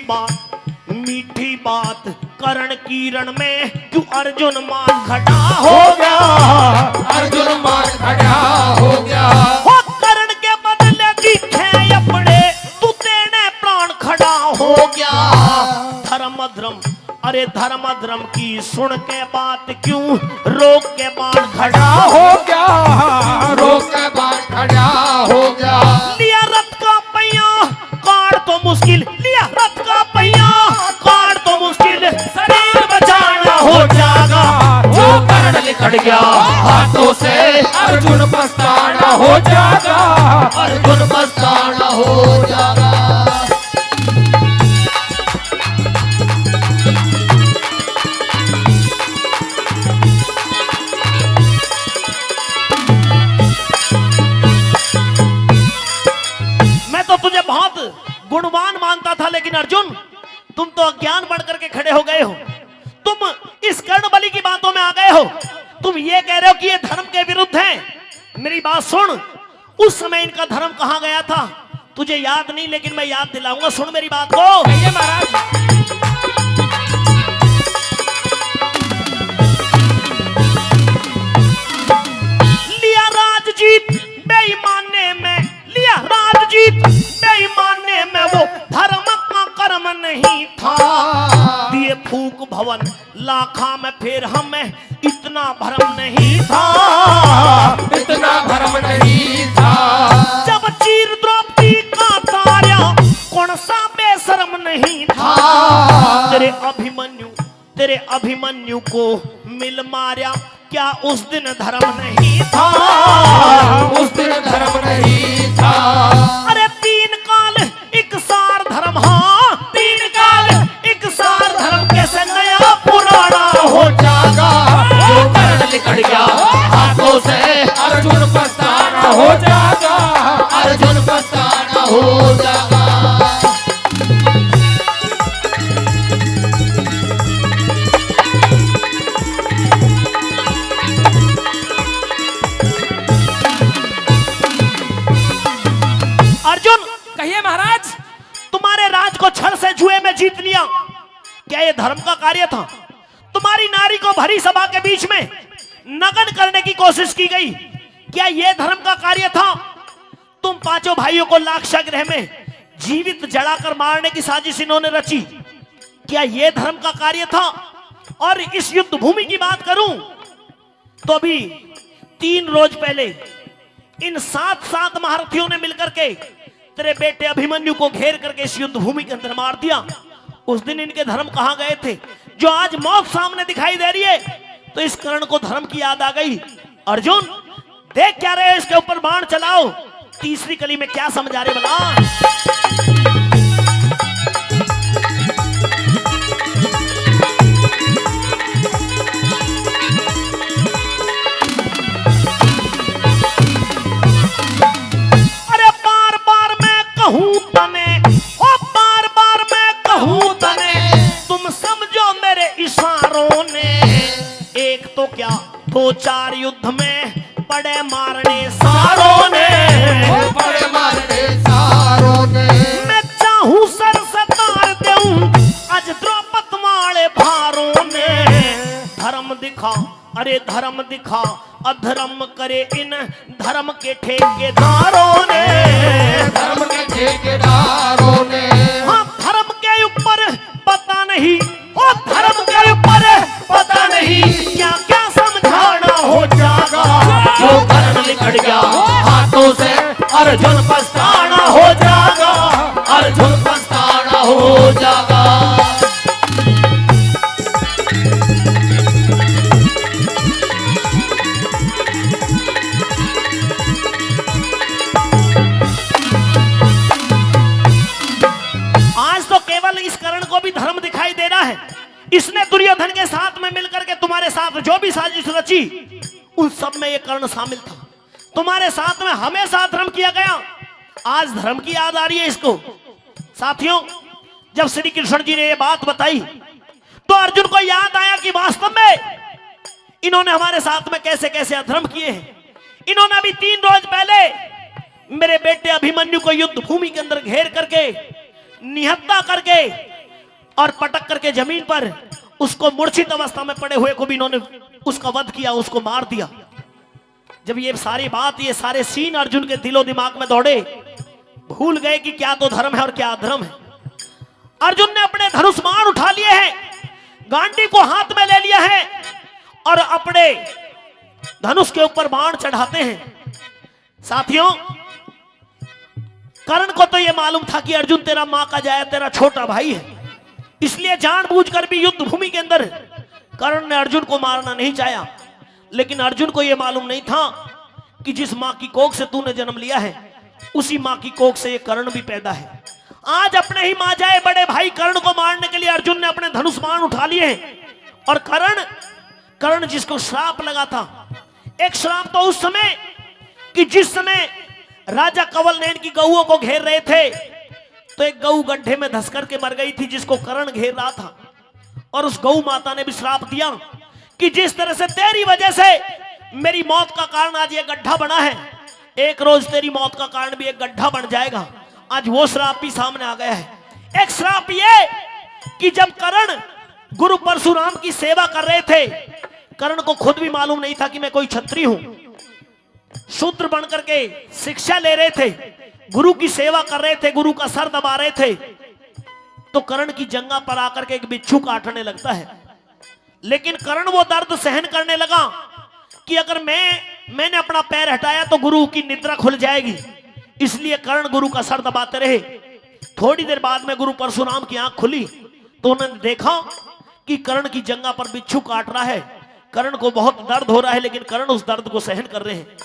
बात करण किरण में क्यों अर्जुन मान खड़ा हो गया, अर्जुन मान खड़ा हो गया। हो करण के बदले दिखे अपने, तू तेने प्राण खड़ा हो गया। धर्म अधर्म, अरे धर्म अधर्म की सुन के बात क्यों रोक के बाण खड़ा हो गया, रोक के बाद खड़ा हो गया। लिया रथ का पहिया काट तो मुश्किल, लिया रथ का पहिया काट तो मुश्किल, शरीर बचाना हो जागा, जो कर्ण लिखट गया हाथों से अर्जुन पछताना हो जागा, अर्जुन पछताना हो जागा। मैं तो तुझे बहुत गुणवान मानता था, लेकिन अर्जुन तुम तो अज्ञान बढ़ करके खड़े हो गए हो। तुम इस कर्ण बलि की बातों में आ गए हो। तुम ये कह रहे हो कि ये धर्म के विरुद्ध है। मेरी बात सुन, उस समय इनका धर्म कहां गया था तुझे याद नहीं, लेकिन मैं याद दिलाऊंगा। सुन मेरी बात को। कहिए महाराज। लिया राजजीत बेईमाने में, लिया राजजीत बेईमाने में, वो धर्म का कर्म नहीं था। दिए फूक भवन लाखा में, फिर हमें इतना भरम नहीं था, इतना भरम नहीं था। जब चीर द्रौपदी का तारा कौन सा बेशरम नहीं था। तेरे अभिमन्यु को मिल मारा, क्या उस दिन धर्म नहीं था, उस दिन धर्म नहीं था। अरे तीन काल एक सार धर्म, हाँ तीन काल एक सार धर्म कैसे नया पुराना हो जागा, जो कर्ण लिखट गया हाथों से अर्जुन पछताना हो जागा, अर्जुन पछताना हो जागा। अर्जुन कहिए महाराज। तुम्हारे राज को छल से जुए में जीत लिया, क्या यह धर्म का कार्य था? तुम्हारी नारी को भरी सभा के बीच में नग्न करने की कोशिश की गई, क्या यह धर्म का कार्य था? तुम पांचों भाइयों को लाक्षागृह में जीवित जलाकर मारने की साजिश इन्होंने रची, क्या यह धर्म का कार्य था? और इस युद्ध भूमि की बात करूं तो अभी 3 रोज पहले इन 7 महारथियों ने मिलकर के तेरे बेटे अभिमन्यु को घेर करके इस युद्ध भूमि के अंदर मार दिया। उस दिन इनके धर्म कहां गए थे? जो आज मौत सामने दिखाई दे रही है, तो इस कर्ण को धर्म की याद आ गई। अर्जुन देख क्या रहे हो, इसके ऊपर बाण चलाओ। तीसरी कली में क्या समझा रहे बला? इशारों ने एक तो क्या 2-4 युद्ध में पड़े मारने सारों ने, बड़े मारने सारों ने। मैं चाहूं सर से तार दूं आज द्रौपद वाले भारों ने। धर्म दिखा, अरे धर्म दिखा, अधर्म करे इन धर्म के ठेकेदारों ने, धर्म के ठेकेदारों ने। हाँ धर्म के ऊपर पता नहीं, ओ धर्म के ऊपर पता नहीं क्या क्या समझाना हो जागा, जो कर्ण लिखट गया हाथों से अर्जुन पछताना हो जागा, साजिश रची, उन सब में ये कर्ण शामिल था। तुम्हारे साथ में हमेशा धर्म किया गया, आज धर्म की याद आ रही है इसको। साथियों, जब श्री कृष्ण जी ने ये बात बताई तो अर्जुन को याद आया कि वास्तव में इन्होंने हमारे साथ में कैसे कैसे अधर्म किए हैं। इन्होंने अभी 3 रोज पहले मेरे बेटे अभिमन्यु को युद्ध भूमि के अंदर घेर करके, निहत्ता करके और पटक करके जमीन पर उसको मूर्छित अवस्था में पड़े हुए को भी इन्होंने उसका वध किया, उसको मार दिया। जब ये सारी बात, ये सारे सीन अर्जुन के दिलो दिमाग में दौड़े, भूल गए कि क्या तो धर्म है और क्या अधर्म है। अर्जुन ने अपने धनुष बाण उठा लिए हैं, गांडी को हाथ में ले लिया है और अपने धनुष के ऊपर बाण चढ़ाते हैं। साथियों, कर्ण को तो यह मालूम था कि अर्जुन तेरा मां का जाया, तेरा छोटा भाई है, इसलिए जानबूझकर भी युद्ध भूमि के अंदर कर्ण ने अर्जुन को मारना नहीं चाहा। लेकिन अर्जुन को यह मालूम नहीं था कि जिस मां की कोख से तूने जन्म लिया है, उसी मां की कोख से ये कर्ण भी पैदा है। आज अपने ही मां जाए बड़े भाई कर्ण को मारने के लिए अर्जुन ने अपने धनुष बाण उठा लिए हैं। और कर्ण जिसको श्राप लगा था, एक श्राप तो उस समय कि जिस समय राजा कंवल नयन की गऊओं को घेर रहे थे, तो एक गऊ गड्ढे में धंस करके मर गई थी जिसको कर्ण घेर रहा था। और उस गऊ माता ने भी श्राप दिया कि जिस तरह से तेरी वजह से मेरी मौत का कारण आज ये गड्ढा बना है, एक रोज तेरी मौत का कारण भी एक गड्ढा बन जाएगा। आज वो श्राप भी सामने आ गया है। एक श्राप ये कि जब कर्ण गुरु परशुराम की सेवा कर रहे थे, कर्ण को खुद भी मालूम नहीं था कि मैं कोई क्षत्रिय हूं, शूद्र बनकर के शिक्षा ले रहे थे, गुरु की सेवा कर रहे थे, गुरु का सर दबा रहे थे, तो कर्ण की जंगा पर आकर के एक बिच्छू काटने लगता है। लेकिन कर्ण वो दर्द सहन करने लगा कि अगर मैंने अपना पैर हटाया तो गुरु की निद्रा खुल जाएगी, इसलिए कर्ण गुरु का सर दबाते रहे। थोड़ी देर बाद में गुरु परशुराम की आंख खुली तो उन्होंने देखा कि कर्ण की जंगा पर बिच्छू काट रहा है। कर्ण को बहुत दर्द हो रहा है, लेकिन कर्ण उस दर्द को सहन कर रहे हैं।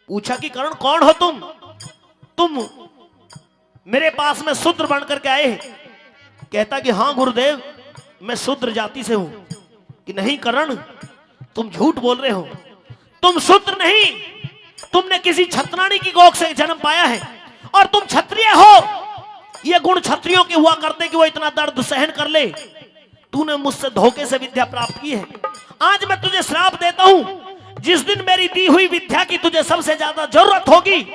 पूछा कि कर्ण कौन हो तुम मेरे पास में शूद्र बन करके आए। कहता कि हाँ गुरुदेव, मैं शूद्र जाति से हूं। कि नहीं कर्ण, तुम झूठ बोल रहे हो, तुम शूद्र नहीं, तुमने किसी छत्ररानी की गोद से जन्म पाया है और तुम क्षत्रिय हो। ये गुण क्षत्रियों के हुआ करते कि वो इतना दर्द सहन कर ले। तूने मुझसे धोखे से विद्या प्राप्त की है। आज मैं तुझे श्राप देता हूं, जिस दिन मेरी दी हुई विद्या की तुझे सबसे ज्यादा जरूरत होगी,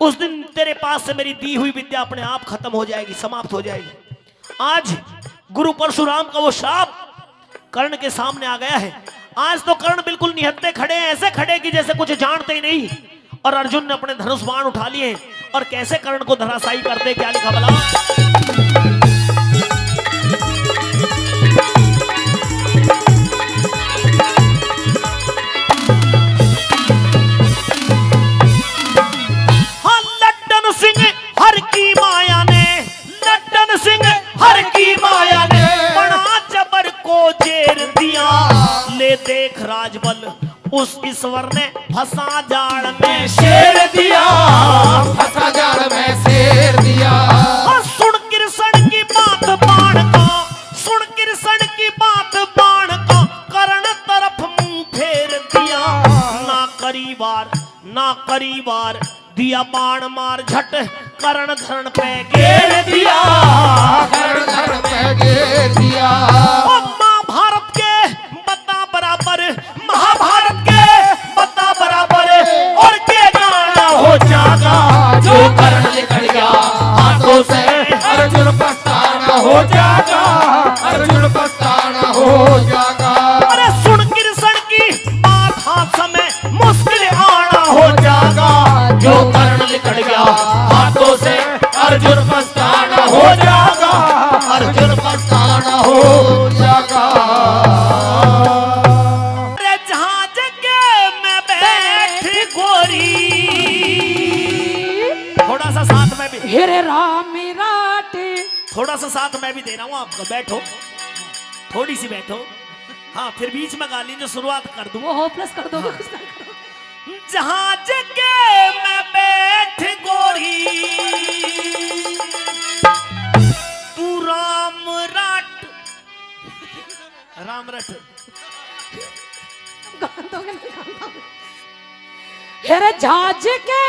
उस दिन तेरे पास से मेरी दी हुई विद्या अपने आप खत्म हो जाएगी, समाप्त हो जाएगी। आज गुरु परशुराम का वो श्राप कर्ण के सामने आ गया है। आज तो कर्ण बिल्कुल निहत्ते खड़े हैं, ऐसे खड़े कि जैसे कुछ जानते ही नहीं। और अर्जुन ने अपने धनुष बाण उठा लिए और कैसे कर्ण को धराशायी करते, क्या लिखा भला। हाँ, लड्डन सिंह हर की माया ने, लड्डन सिंह हर की माया ने बड़ा जबर को जेर दिया। ले देख राजबल उस ईश्वर ने फंसा जाल में शेर दिया, फंसा जाल में शेर दिया। सुन कृष्ण की बात बाण का, सुन कृष्ण की बात बाण का, कर्ण तरफ मुंह फेर दिया। ना करी बार दिया बाण मार झट, कर्ण धरण पे घेर दिया, कर्ण धरण पे घेर दिया। महाभारत के बता बराबर, महाभारत के बता बराबर, और के गाना हो जागा जो कर्ण निकल गया हाथों से, अर्जुन पछताना हो जागा, अर्जुन पछताना हो जागा। अरे सुन कृष्ण की बात हाथ में मुश्किल आना हो जागा, जो कर्ण निकल गया हाथों से, अर्जुन पछताना हो जागा, अर्जुन पछताना हो जागा। अरे जहाज के में बैठ गोरी, थोड़ा सा साथ में भी, हेरे राम राटे। थोड़ा सा साथ मैं भी दे रहा हूँ आपको, बैठो, थोड़ी सी बैठो। हाँ, फिर बीच में गाली जो शुरुआत कर दूं। वो होपलेस कर दोगे कुछ ना करो। जहाज के में बैठ गोरी, तू राम रट हेरे झाज के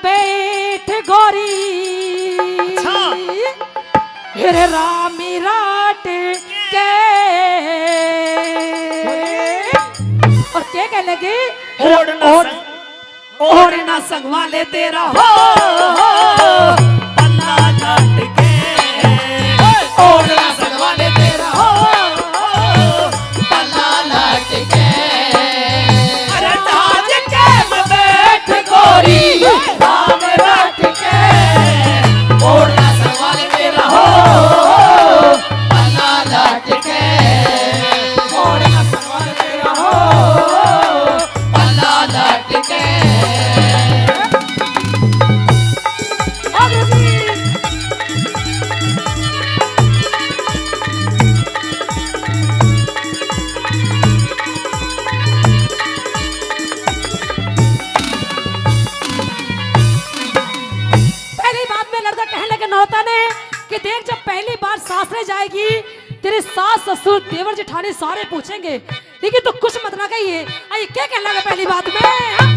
बैठ गोरी हेरे रामी राट के और क्या कह लगे ओढ़ना संग वाले तेरा हो पल्ला लाट के ओढ़ना संगवाले तेरा हो पल्ला लाट के अरे ताज के बैठ गोरी राम राट के ओढ़ना संगवाले तेरा हो पल्ला लाट के ओढ़ना संगवाले तेरा हो पल्ला लाट के पहली बात में लड़का कहने लगे नौता ने कि देख जब पहली बार सासरे जाएगी तेरे सास ससुर देवर जेठानी सारे पूछेंगे लेकिन तो कुछ मत ना कहिए आई क्या कहने लगा पहली बात में हाँ?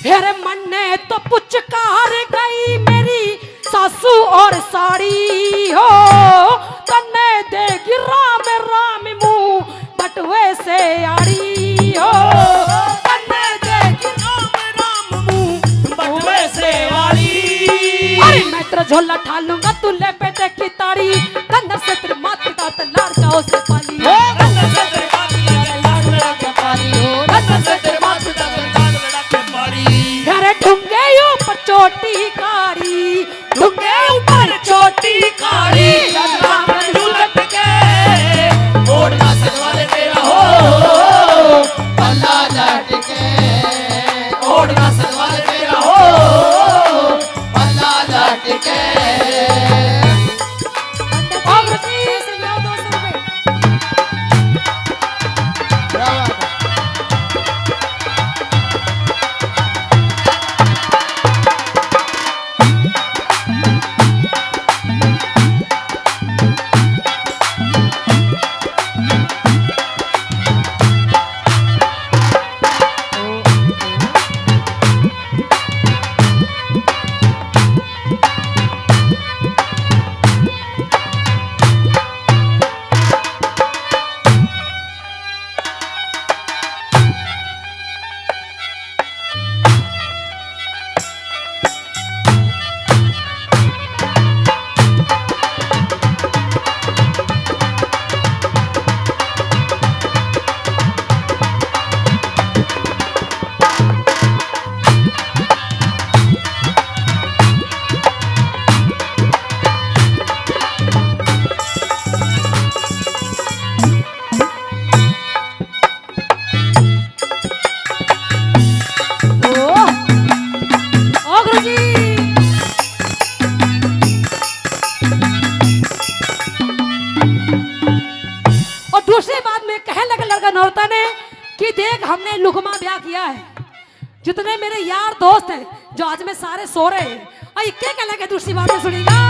हेरे मन ने तो पुचकार गई मेरी सासू और साड़ी हो कन्ने देगी राम राम मुंह बटुए से आड़ी हो कन्ने देगी राम राम मुंह बटुए से वाली अरे मैं तेरा झोला ठालूंगा तू ले बेटे की ताड़ी कंधर से तेरे माथे का तलार का उसे पाली कंधर से तेरे माथे का लाल लड़ा के पारी हो कंधर से तेरे माथे का लाल लड़ा के पारी अरे ढूंगे ऊपर चोटी कारी ढूंगे ऊपर छोटी कारी राम झूलट के ओढ़ना संगवाले तेरा हो पल्ला लाट के ओढ़ना संगवाले तेरा हो पल्ला लाट के और रसीद से लियो 200 रुपए नौरता ने कि देख हमने लुकमा ब्याह किया है, जितने मेरे यार दोस्त हैं जो आज में सारे सो रहे हैं, और क्या कहने के दूसरी बातें सुनेगा।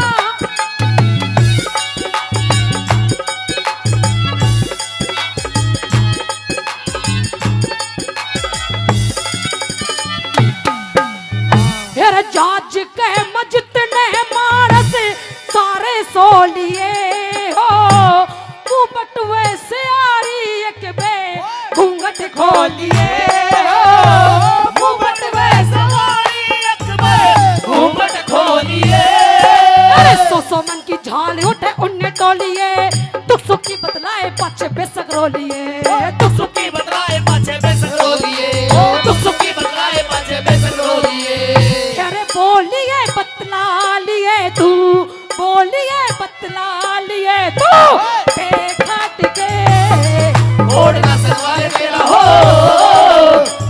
जाज के मजतने मारस सारे सो लिए हो, मुंह बटुए से आरी एक बे घूंघट खोलिए हो, मुंह बटुए से आरी एक बे घूंघट खोलिए। अरे सो मन की झाल उठे उन्हें टोलिए, दुख सुख की बतलाए पाछे बेसक रोलिए, दुख सुख की बतलाए पाछे बेसक रोलिए, दुख सुख की बतलाए पाछे बेसक रोलिए। बोलिए बतला लिए तू, बोलिए बतला लिए तू, देखट के ओढ़ना सलवार तेरा हो,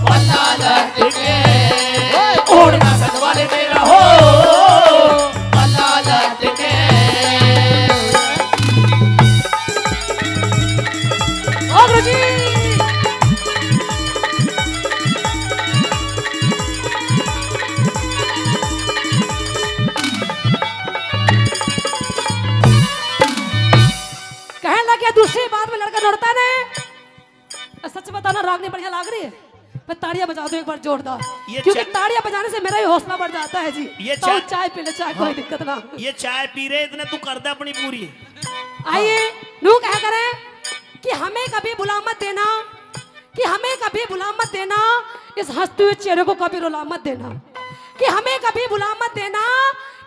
पल्ला लट के ओढ़ना सलवार तेरा हो, पल्ला लट के। गुरुजी रागनी बढ़िया लाग रही है? मैं ताड़ियां बजा दूं एक बार जोरदार, ये क्योंकि चा- ताड़ियां बजाने से मेरा ही हौसला बढ़ जाता है जी। ये तो चा- चाय पी ले, चाय कोई दिक्कत ना। ये चाय पी रहे इतने तू कर दे अपनी पूरी। आइए लोग क्या करें कि हमें कभी बुला मत देना, कि हमें कभी बुला मत देना, इस हंसते हुए चेहरे को कभी रुला मत देना, कि हमें कभी बुला मत देना,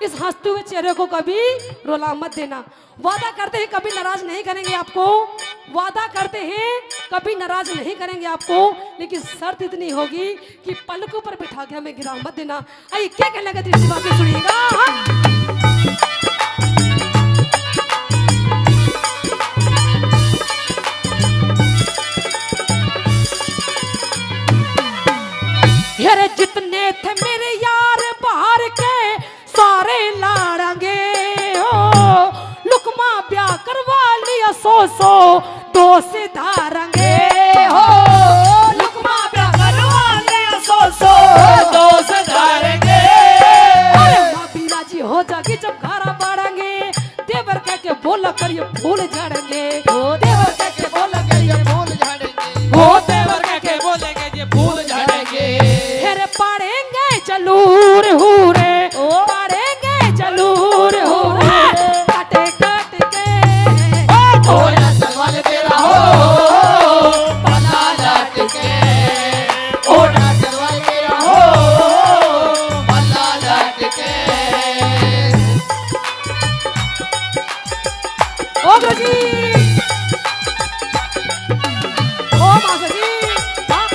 इस हंसते हुए चेहरे को कभी रुला मत देना। वादा करते हैं कभी नाराज नहीं करेंगे आपको, वादा करते हैं कभी नाराज नहीं करेंगे आपको, लेकिन शर्त इतनी होगी कि पलकों पर बिठा के हमें गिरा मत देना। आइए क्या कहने लगा दृष्टि बात सुनिएगा। यार जितने थे मेरे यार बाहर के सारे लाड़ेंगे हो, लुकमा ब्याह करवा लिया 100 दोस्त धारेंगे हो, लुकमा ब्याह करवा लिया 100 दोस्त धारेंगे। अरे माँ बीरा जी हो जागी जब घर बढ़ेंगे, देवर कह के बोला कर ये फूल झड़ेंगे, देवर कह के बोला कर ये फूल झाड़ेंगे, वो देवर कह के बोलेंगे ये फूल झाड़ेंगे। फिर पढ़ेंगे जलूर हूरे, पढ़ेंगे जलूर हूरे, कटे कट के ओया सवाल तेरा हो पता लट के, ओया सवाल तेरा हो पता लट के। ओ गुरु जी, ओ माता जी, हाँ।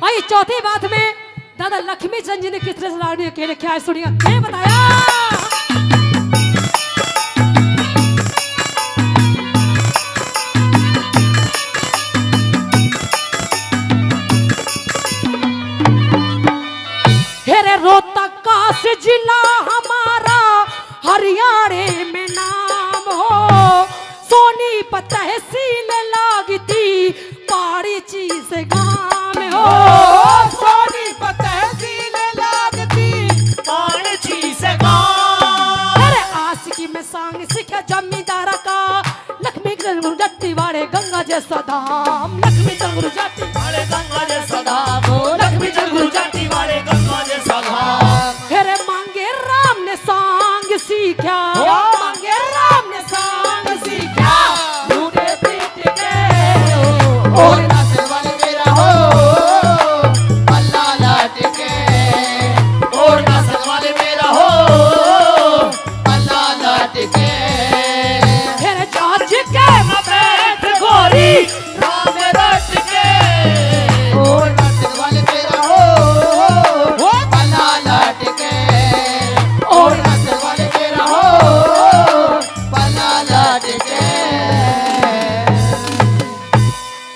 आई चौथी बात में दादा लक्ष्मी चंद जी ने किस तरह से रावणी के रखा है सुनिए, क्या बताया। हेरे रोहतक का से जिला हमारा हरियाणे में नाम हो, सोनीपत तहसील लागती पहाड़ी चीज गांव में हो, सोनीपत तहसील लागती पान चीज गाँव। अरे आशिकी में सांग सीखा जमींदार का, लक्ष्मी चंद्र जट्टी वाले गंगा जैसा धाम, लक्ष्मी चंद्र जट्टी वाले गंगा जैसा धाम, लक्ष्मी चंद्र जाति वाले गंगा जैसा धाम। अरे मांगे राम ने सांग सीखा, मांगे राम ने सांग सीखा, झूठे पीट के और